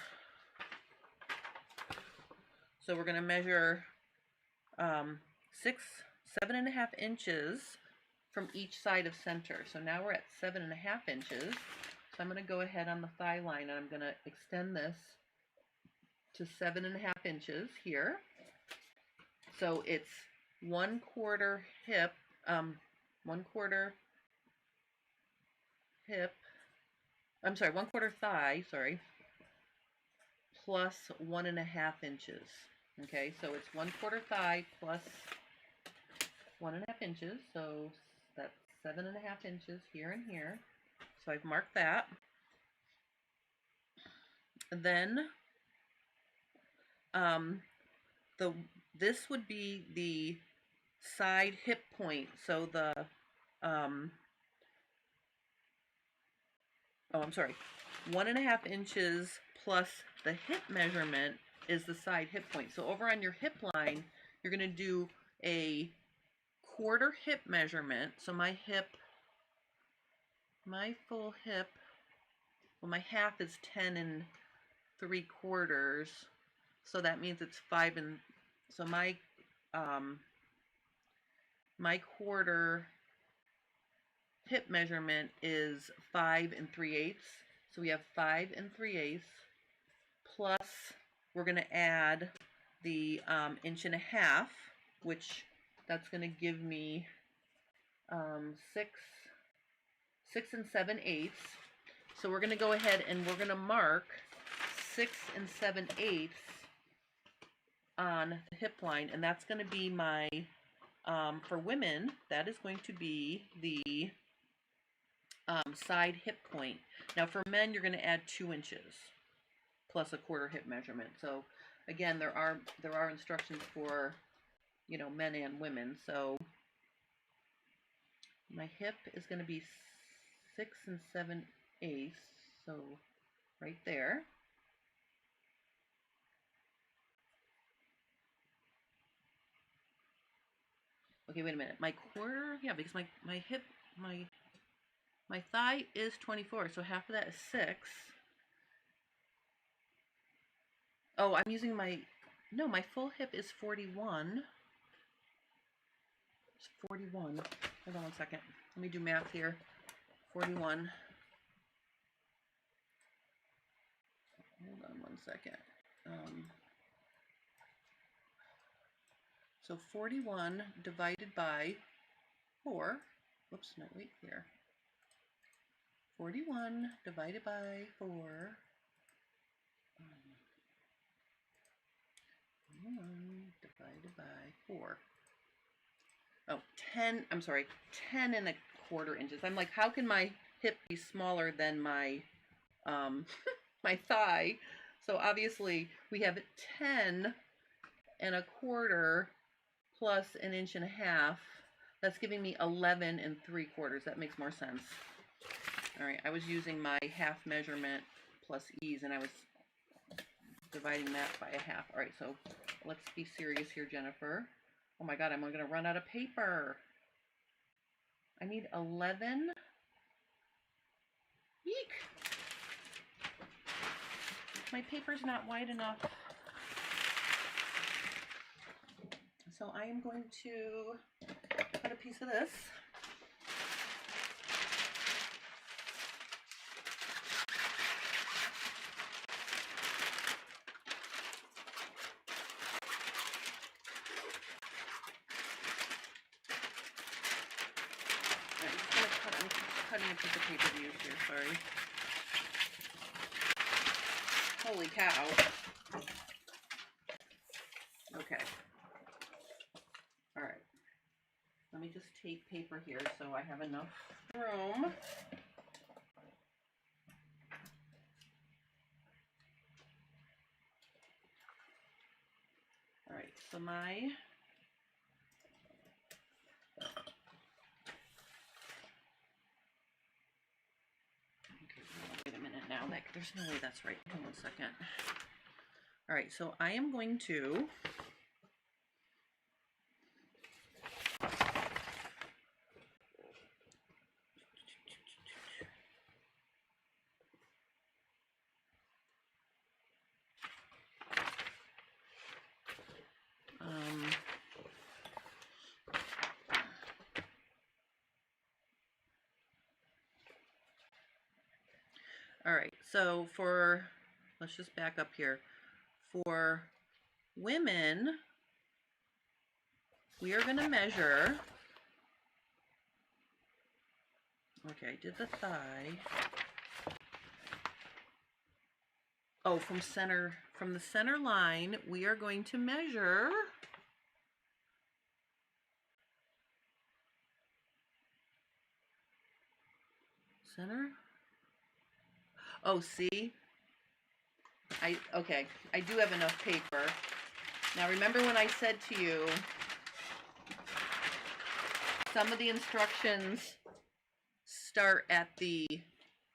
So we're going to measure 7.5 inches from each side of center. So now we're at 7.5 inches. So I'm going to go ahead on the thigh line and I'm going to extend this to 7.5 inches here. So it's 1/4 hip, 1/4 hip, I'm sorry, 1/4 thigh, sorry, plus 1.5 inches. Okay, so it's 1/4 thigh plus 1.5 inches. So that's 7.5 inches here and here. So I've marked that. And then this would be the side hip point. So the oh, I'm sorry, 1.5 inches plus the hip measurement is the side hip point. So over on your hip line, you're going to do a 1/4 hip measurement. So my hip, my full hip, well, my half is 10 3/4. So that means it's 5 and, so my, my 1/4 hip measurement is 5 3/8. So we have 5 3/8 plus we're going to add the 1.5 inches, which that's going to give me 6 7/8. So we're going to go ahead and we're going to mark 6 7/8 on the hip line, and that's going to be my, for women, that is going to be the side hip point. Now for men, you're going to add 2 inches plus 1/4 hip measurement. So again, there are instructions for, you know, men and women. So my hip is going to be 6 7/8. So right there. Okay, wait a minute. My 1/4, yeah, because my hip, my thigh is 24, so half of that is 6. Oh, I'm using my, no, my full hip is 41. It's 41. Hold on one second. Let me do math here. 41. Hold on one second. So 41 divided by 4. Whoops, no, wait here. 41 divided by 4. 1 divided by 4. Oh, 10, I'm sorry, 10 1/4 inches. I'm like, how can my hip be smaller than my my thigh? So obviously we have 10 1/4 plus 1.5 inches. That's giving me 11 3/4. That makes more sense. All right, I was using my half measurement plus ease, and I was dividing that by a half. All right, so let's be serious here, Jennifer. Oh my God, I'm going to run out of paper. I need 11. Eek! My paper's not wide enough. So I am going to cut a piece of this. Cutting a piece of paper to use here, sorry. Holy cow. Okay. All right. Let me just tape paper here so I have enough room. All right, so my wait a minute now. There's no way that's right. Hold on a second. All right, so I am going to all right, so let's just back up here. For women, we are going to measure, okay, I did the thigh. Oh, from the center line, we are going to measure center. Oh, see? Okay, I do have enough paper. Now remember when I said to you, some of the instructions start at the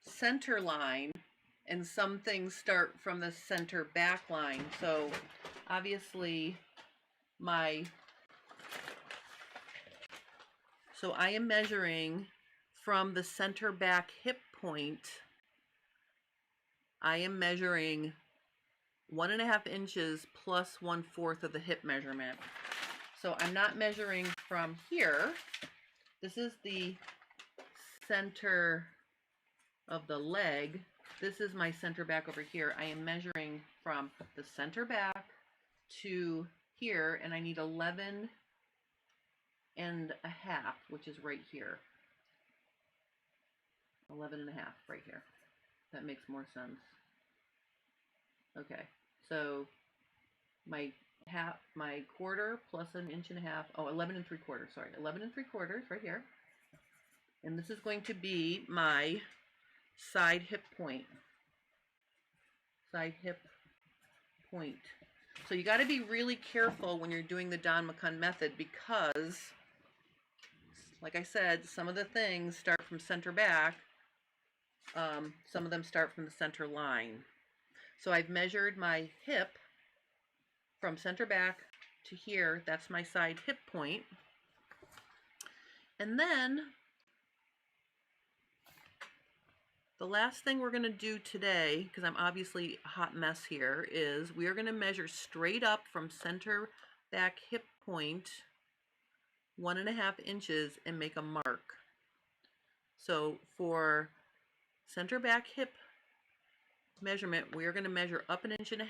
center line and some things start from the center back line. So obviously I am measuring from the center back hip point. I am measuring 1.5 inches plus 1/4 of the hip measurement. So I'm not measuring from here. This is the center of the leg. This is my center back over here. I am measuring from the center back to here, and I need 11 1/2, which is right here. 11 1/2 right here. That makes more sense. Okay, so my quarter plus 1.5 inches. Oh, 11 3/4. Sorry, 11 3/4 right here. And this is going to be my side hip point. Side hip point. So you got to be really careful when you're doing the Don McCunn method because, like I said, some of the things start from center back. Some of them start from the center line. So I've measured my hip from center back to here. That's my side hip point. And then the last thing we're going to do today, because I'm obviously a hot mess here, is we are going to measure straight up from center back hip point 1.5 inches and make a mark. So for center back hip measurement, we are going to measure up 1.5 inches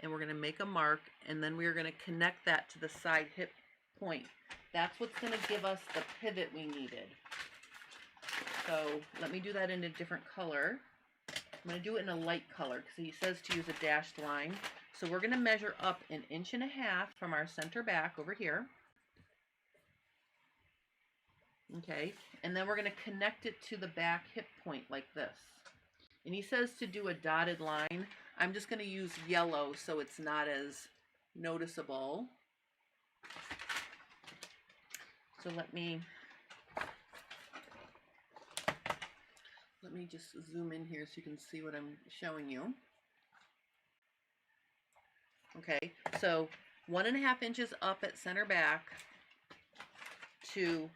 and we're going to make a mark, and then we are going to connect that to the side hip point. That's what's going to give us the pivot we needed. So let me do that in a different color. I'm going to do it in a light color because he says to use a dashed line. So we're going to measure up 1.5 inches from our center back over here. Okay, and then we're going to connect it to the back hip point like this. And he says to do a dotted line. I'm just going to use yellow so it's not as noticeable. So let me just zoom in here so you can see what I'm showing you. Okay, so 1.5 inches up at center back to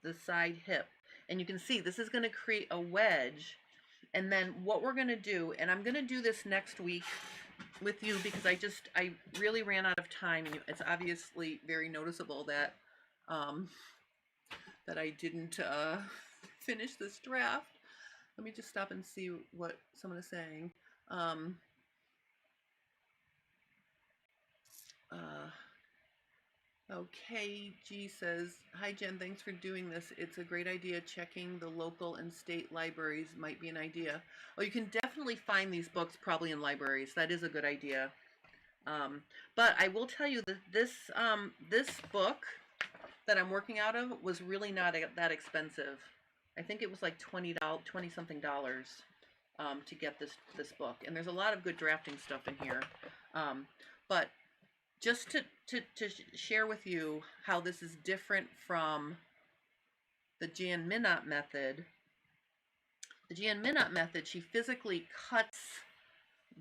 the side hip. And you can see this is going to create a wedge. And then what we're going to do, and I'm going to do this next week with you because I really ran out of time, and it's obviously very noticeable that that I didn't finish this draft. Let me just stop and see what someone is saying. Okay, G says, hi Jen, thanks for doing this. It's a great idea. Checking the local and state libraries might be an idea. Oh, you can definitely find these books probably in libraries. That is a good idea. But I will tell you that this book that I'm working out of was really not that expensive. I think it was like $20 something to get this book. And there's a lot of good drafting stuff in here. But just to share with you how this is different from the Jan Minott method. The Jan Minott method, she physically cuts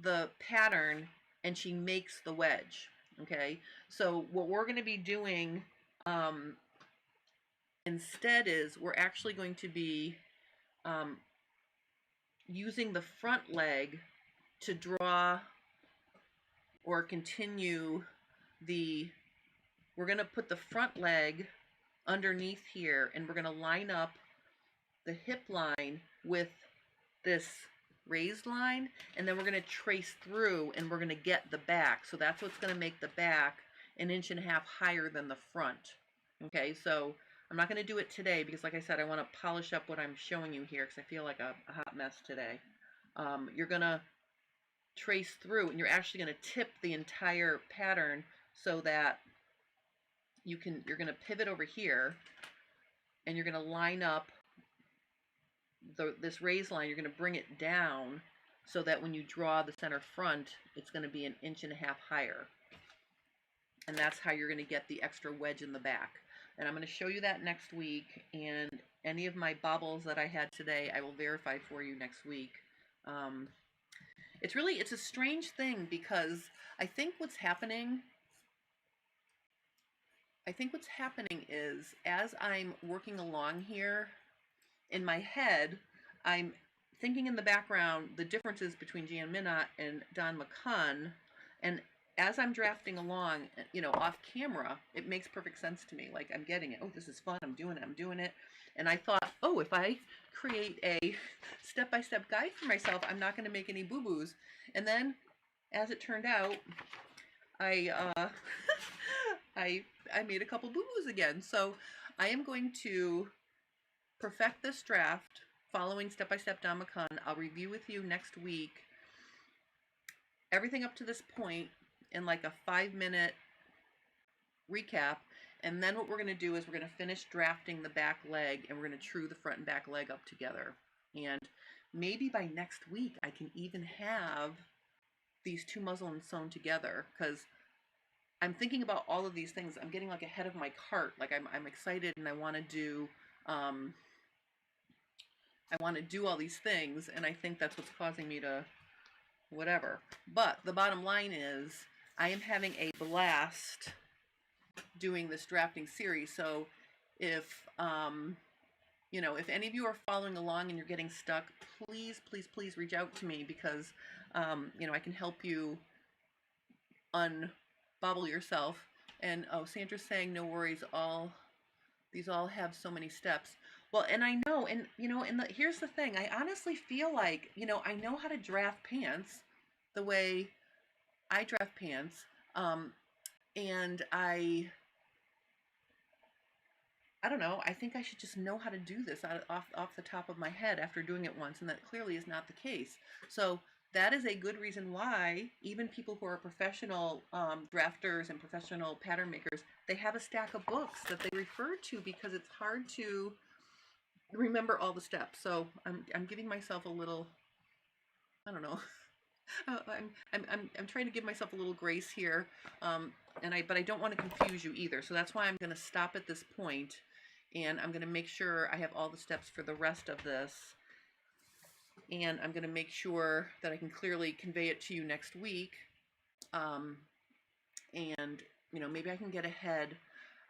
the pattern and she makes the wedge. Okay, so what we're going to be doing instead is we're actually going to be using the front leg to draw or continue we're going to put the front leg underneath here, and we're going to line up the hip line with this raised line, and then we're going to trace through and we're going to get the back. So that's what's going to make the back 1.5 inches higher than the front. Okay, so I'm not going to do it today because, like I said, I want to polish up what I'm showing you here because I feel like a hot mess today. You're going to trace through, and you're actually going to tip the entire pattern so that you're going to pivot over here, and you're going to line up this raised line. You're going to bring it down so that when you draw the center front, it's going to be 1.5 inches higher. And that's how you're going to get the extra wedge in the back. And I'm going to show you that next week, and any of my bobbles that I had today, I will verify for you next week. It's a strange thing because I think what's happening is as I'm working along here in my head, I'm thinking in the background the differences between Jan Minott and Don McCunn, and as I'm drafting along, off camera, it makes perfect sense to me. Like, I'm getting it. Oh, this is fun. I'm doing it. And I thought, oh, if I create a step-by-step guide for myself, I'm not going to make any boo-boos. And then, as it turned out, I made a couple boo-boos again. So I am going to perfect this draft following step-by-step Don McCunn. I'll review with you next week everything up to this point in like a 5-minute recap. And then what we're going to do is we're going to finish drafting the back leg, and we're going to true the front and back leg up together. And maybe by next week I can even have these two muslins sewn together, because I'm thinking about all of these things. I'm getting like ahead of my cart. Like I'm excited, and I want to do all these things, and I think that's what's causing me to whatever. But the bottom line is I am having a blast doing this drafting series. So if if any of you are following along and you're getting stuck, please reach out to me, because I can help you unbobble yourself. And Sandra's saying no worries, these all have so many steps. Well, and I know, and here's the thing, I honestly feel like I know how to draft pants the way I draft pants, and I don't know, I think I should just know how to do this off the top of my head after doing it once, and that clearly is not the case. So that is a good reason why even people who are professional drafters and professional pattern makers, they have a stack of books that they refer to because it's hard to remember all the steps. So I'm giving myself a little, I don't know. I'm trying to give myself a little grace here, but I don't want to confuse you either. So that's why I'm going to stop at this point, and I'm going to make sure I have all the steps for the rest of this, and I'm going to make sure that I can clearly convey it to you next week, and maybe I can get ahead.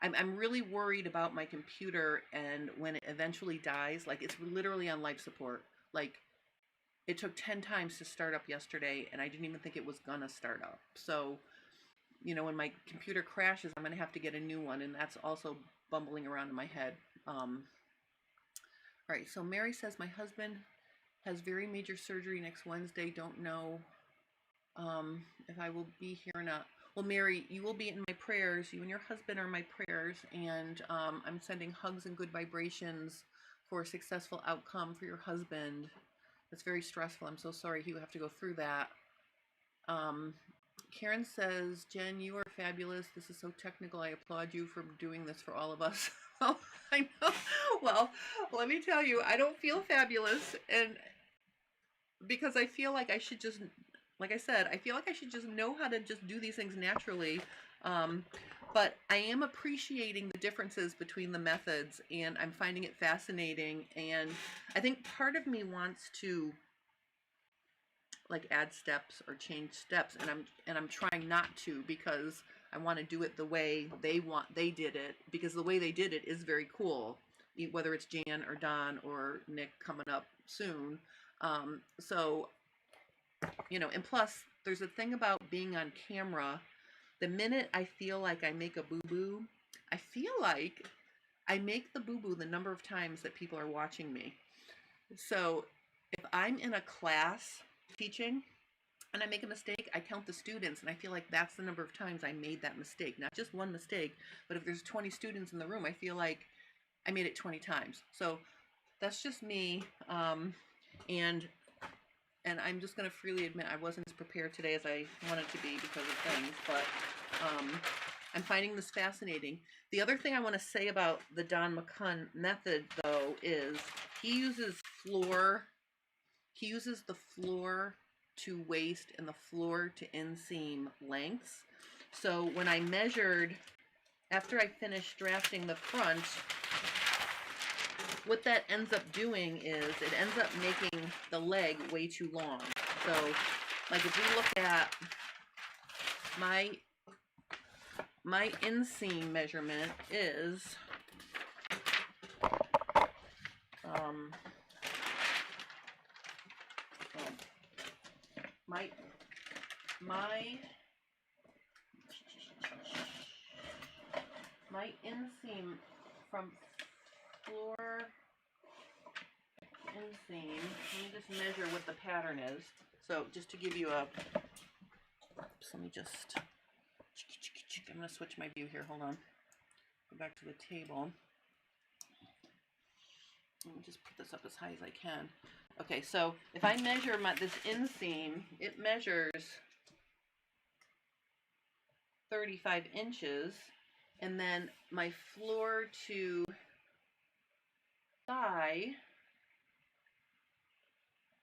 I'm really worried about my computer, and when it eventually dies, like it's literally on life support, like. It took 10 times to start up yesterday, and I didn't even think it was gonna start up. So, when my computer crashes, I'm gonna have to get a new one, and that's also bumbling around in my head. All right, so Mary says, my husband has very major surgery next Wednesday. Don't know if I will be here or not. Well, Mary, you will be in my prayers. You and your husband are my prayers, and I'm sending hugs and good vibrations for a successful outcome for your husband. It's very stressful. I'm so sorry you have to go through that. Karen says, Jen, you are fabulous. This is so technical. I applaud you for doing this for all of us. Oh, I know. Well, let me tell you, I don't feel fabulous. And because I feel like I should just, like I said, I feel like I should just know how to just do these things naturally. But I am appreciating the differences between the methods, and I'm finding it fascinating. And I think part of me wants to like add steps or change steps, and I'm trying not to, because I want to do it the way they did it, because the way they did it is very cool, whether it's Jan or Don or Nick coming up soon. So, and plus there's a thing about being on camera. The minute I feel like I make a boo-boo, I feel like I make the boo-boo the number of times that people are watching me. So if I'm in a class teaching and I make a mistake, I count the students, and I feel like that's the number of times I made that mistake. Not just one mistake, but if there's 20 students in the room, I feel like I made it 20 times. So that's just me. And I'm just going to freely admit I wasn't as prepared today as I wanted to be because of things, but I'm finding this fascinating. The other thing I want to say about the Don McCunn method, though, is he uses the floor to waist and the floor to inseam lengths. So when I measured, after I finished drafting the front, what that ends up doing is it ends up making the leg way too long. So, like if we look at my inseam measurement is my inseam from floor inseam, let me just measure what the pattern is. So just to give you a, oops, let me just, I'm going to switch my view here, hold on. Go back to the table. Let me just put this up as high as I can. Okay, so if I measure this inseam, it measures 35 inches, and then my floor to thigh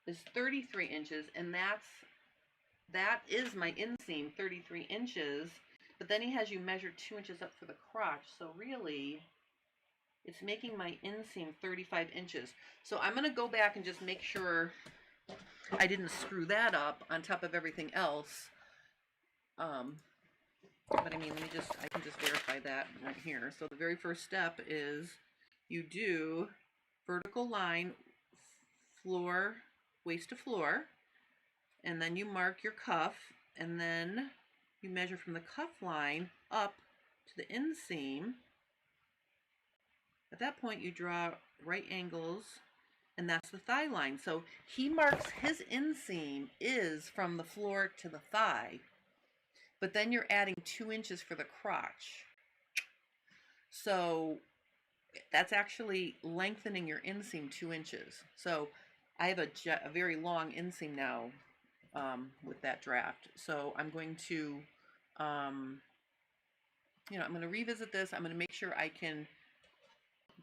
is 33 inches, and that is my inseam, 33 inches, but then he has you measure 2 inches up for the crotch, so really it's making my inseam 35 inches. So I'm going to go back and just make sure I didn't screw that up on top of everything else. But I mean, I can just verify that right here. So the very first step is you do vertical line, floor, waist to floor, and then you mark your cuff, and then you measure from the cuff line up to the inseam. At that point, you draw right angles, and that's the thigh line. So he marks his inseam is from the floor to the thigh, but then you're adding 2 inches for the crotch. So that's actually lengthening your inseam 2 inches. So I have a very long inseam now. with that draft. So I'm going to, I'm going to revisit this. I'm going to make sure I can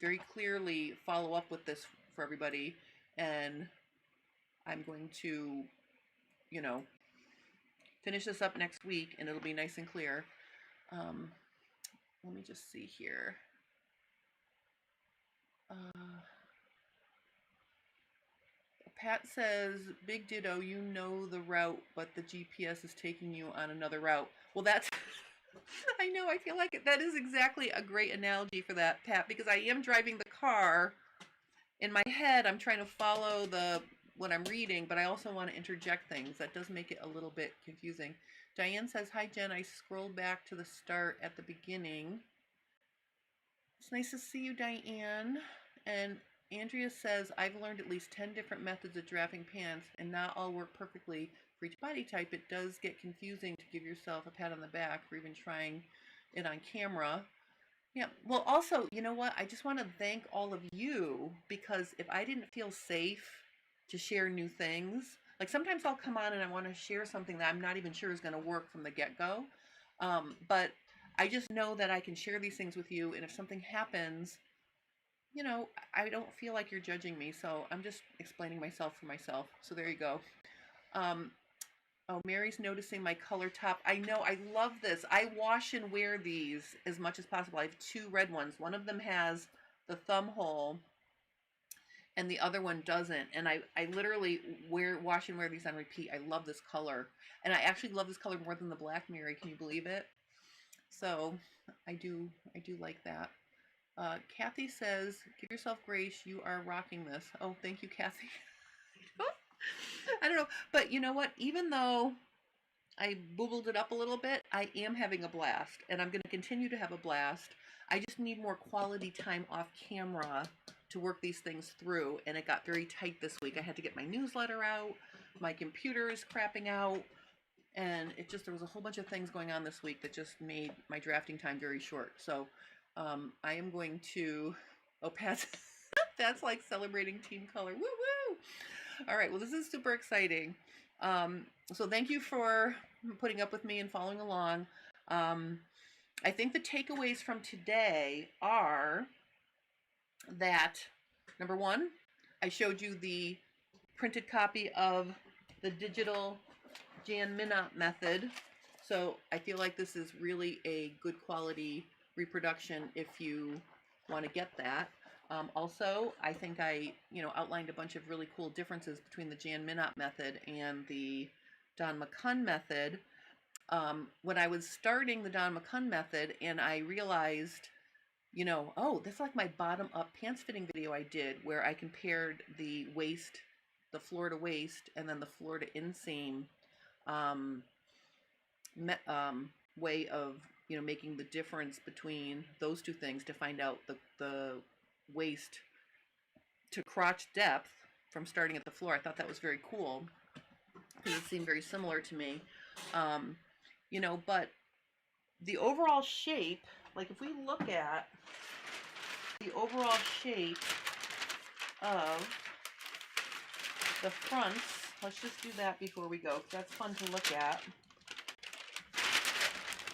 very clearly follow up with this for everybody, and I'm going to, finish this up next week, and it'll be nice and clear. Let me just see here. Pat says, big ditto, you know the route, but the GPS is taking you on another route. Well, that's, I know, I feel like that is exactly a great analogy for that, Pat, because I am driving the car. In my head, I'm trying to follow what I'm reading, but I also want to interject things. That does make it a little bit confusing. Diane says, hi, Jen. I scrolled back to the start at the beginning. It's nice to see you, Diane. And Andrea says, I've learned at least 10 different methods of drafting pants, and not all work perfectly for each body type. It does get confusing to give yourself a pat on the back for even trying it on camera. Yeah, well, also, you know what? I just want to thank all of you, because if I didn't feel safe to share new things, like sometimes I'll come on and I want to share something that I'm not even sure is going to work from the get-go. But I just know that I can share these things with you, and if something happens, I don't feel like you're judging me, so I'm just explaining myself for myself. So there you go. Oh, Mary's noticing my color top. I know, I love this. I wash and wear these as much as possible. I have 2 red ones. One of them has the thumb hole, and the other one doesn't. And I literally wash and wear these on repeat. I love this color. And I actually love this color more than the black, Mary. Can you believe it? So I do like that. Kathy says, give yourself grace. You are rocking this. Oh, thank you, Kathy. I don't know. But you know what? Even though I boobled it up a little bit, I am having a blast. And I'm going to continue to have a blast. I just need more quality time off camera to work these things through. And it got very tight this week. I had to get my newsletter out. My computer is crapping out. And there was a whole bunch of things going on this week that just made my drafting time very short. So I am going to, Pat's like celebrating team color. Woo woo! All right, well, this is super exciting. So thank you for putting up with me and following along. I think the takeaways from today are that, number one, I showed you the printed copy of the digital Jan Minott Method. So I feel like this is really a good quality reproduction if you want to get that. Also, I think I, outlined a bunch of really cool differences between the Jan Minott method and the Don McCunn method. When I was starting the Don McCunn method, and I realized, oh, that's like my bottom up pants fitting video I did, where I compared the waist, the floor to waist, and then the floor to inseam way of, making the difference between those two things to find out the waist to crotch depth from starting at the floor. I thought that was very cool because it seemed very similar to me. But the overall shape, like if we look at the overall shape of the fronts, let's just do that before we go, because that's fun to look at.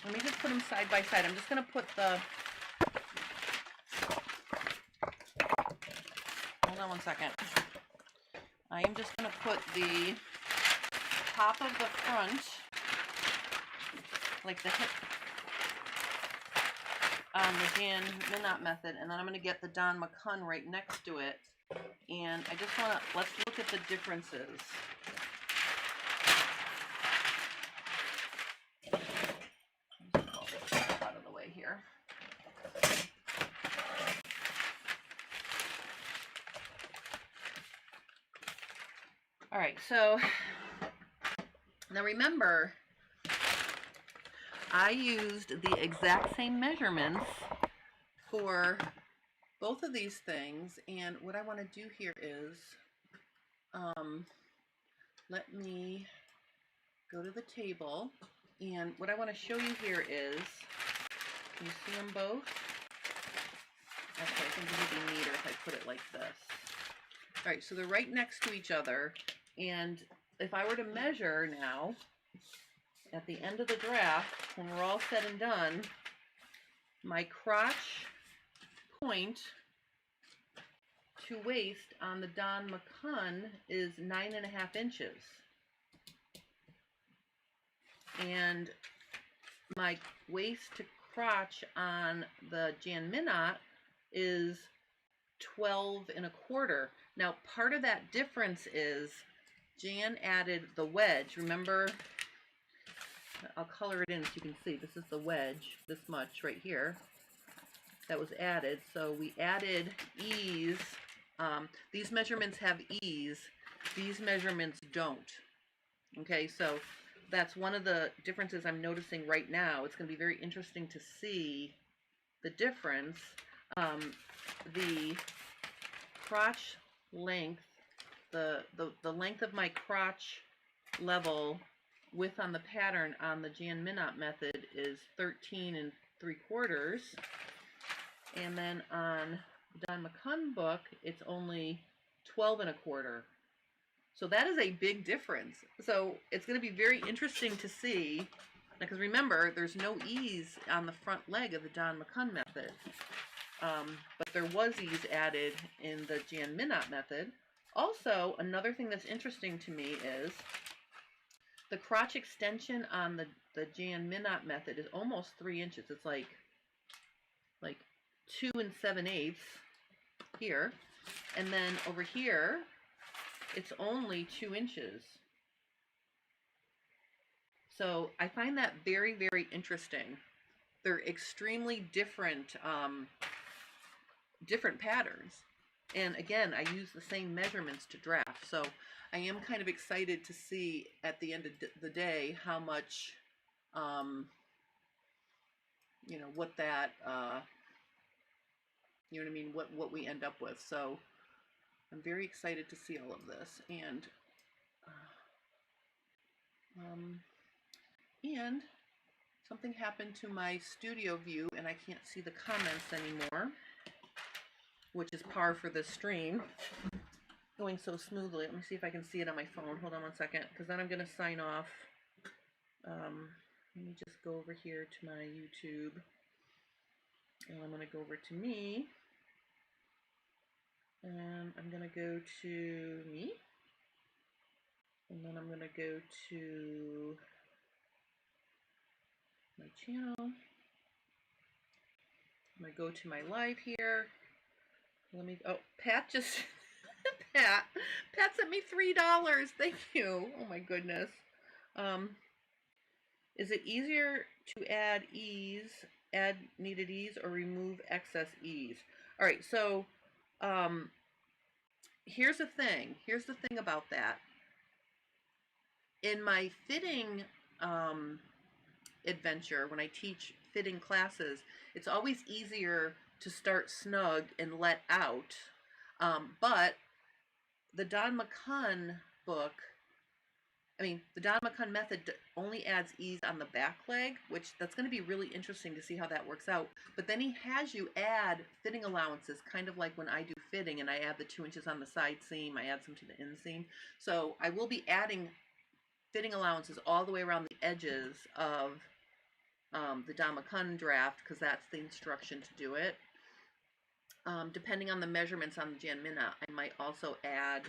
Let me just put them side by side. I'm just going to put hold on one second. I am just going to put the top of the front, like the hip, on the Jan Minott method, and then I'm going to get the Don McCunn right next to it. And I just want to, let's look at the differences. Out of the way here. All right, so now remember, I used the exact same measurements for both of these things, and what I want to do here is, let me go to the table, and what I want to show you here is, can you see them both? Actually, I think it would be neater if I put it like this. All right, so they're right next to each other, and if I were to measure now, at the end of the draft, when we're all said and done, my crotch point to waist on the Don McCunn is 9.5 inches. And my waist to crotch on the Jan Minott is 12.25. Now, part of that difference is Jan added the wedge. Remember, I'll color it in so you can see. This is the wedge, this much right here, that was added. So we added ease. These measurements have ease. These measurements don't. Okay, so that's one of the differences I'm noticing right now. It's going to be very interesting to see the difference. The crotch length, the length of my crotch level width on the pattern on the Jan Minott method is 13.75, and then on the Don McCunn book it's only 12.25. So that is a big difference. So it's going to be very interesting to see, because remember, there's no ease on the front leg of the Don McCunn method, but there was ease added in the Jan Minott method. Also, another thing that's interesting to me is the crotch extension on the Jan Minott method is almost 3 inches. It's like 2 7/8 here, and then over here it's only 2 inches. So I find that very, very interesting. They're extremely different different patterns, and again, I use the same measurements to draft. So I am kind of excited to see at the end of the day how much you know, what that you know what I mean, what we end up with. So I'm very excited to see all of this, and something happened to my studio view and I can't see the comments anymore, which is par for this stream going so smoothly. Let me see if I can see it on my phone. Hold on one second, because then I'm going to sign off. Let me just go over here to my YouTube, and I'm going to go over to me, and I'm going to go to me, and then I'm going to go to my channel. I'm going to go to my live here. Let me, oh, Pat just, Pat sent me $3. Thank you. Oh my goodness. Is it easier to add needed ease, or remove excess ease? All right, so here's the thing about that. In my fitting adventure, when I teach fitting classes, it's always easier to start snug and let out. But the Don McCunn book, the Don McCunn method only adds ease on the back leg, which that's going to be really interesting to see how that works out. But then he has you add fitting allowances, kind of like when I do fitting and I add the 2 inches on the side seam, I add some to the inseam. So I will be adding fitting allowances all the way around the edges of the Don McCunn draft, because that's the instruction to do it. Depending on the measurements on the Jan Minott, I might also add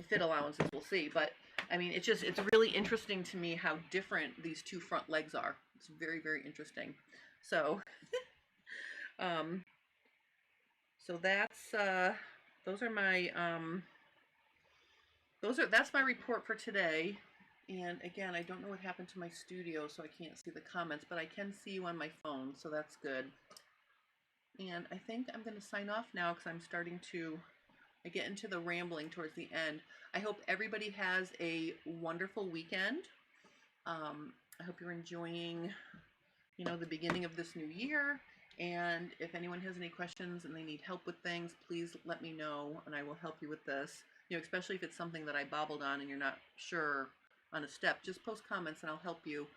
fit allowances. We'll see. But it's really interesting to me how different these two front legs are. It's very, very interesting. So so that's that's my report for today. And again, I don't know what happened to my studio, so I can't see the comments, but I can see you on my phone, so that's good. And I think I'm going to sign off now, because I'm starting to get into the rambling towards the end. I hope everybody has a wonderful weekend. I hope you're enjoying, the beginning of this new year. And if anyone has any questions and they need help with things, please let me know, and I will help you with this. Especially if it's something that I bobbled on and you're not sure on a step, just post comments and I'll help you.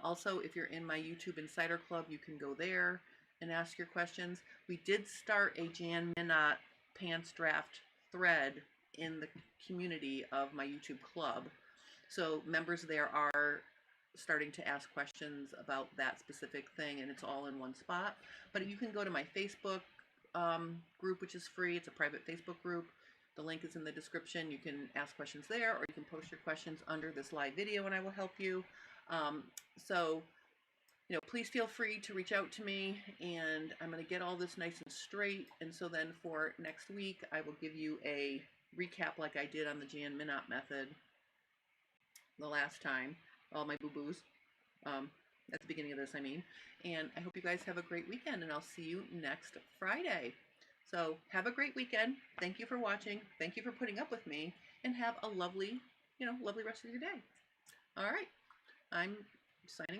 Also, if you're in my YouTube Insider Club, you can go there and ask your questions. We did start a Jan Minott pants draft thread in the community of my YouTube club. So members there are starting to ask questions about that specific thing, and it's all in one spot. But you can go to my Facebook group, which is free. It's a private Facebook group. The link is in the description. You can ask questions there, or you can post your questions under this live video and I will help you. So, please feel free to reach out to me, and I'm going to get all this nice and straight. And so then for next week, I will give you a recap like I did on the Jan Minott method the last time, all my boo-boos, at the beginning of this, I mean. And I hope you guys have a great weekend, and I'll see you next Friday. So have a great weekend. Thank you for watching. Thank you for putting up with me, and have a lovely, lovely rest of your day. All right, I'm signing off.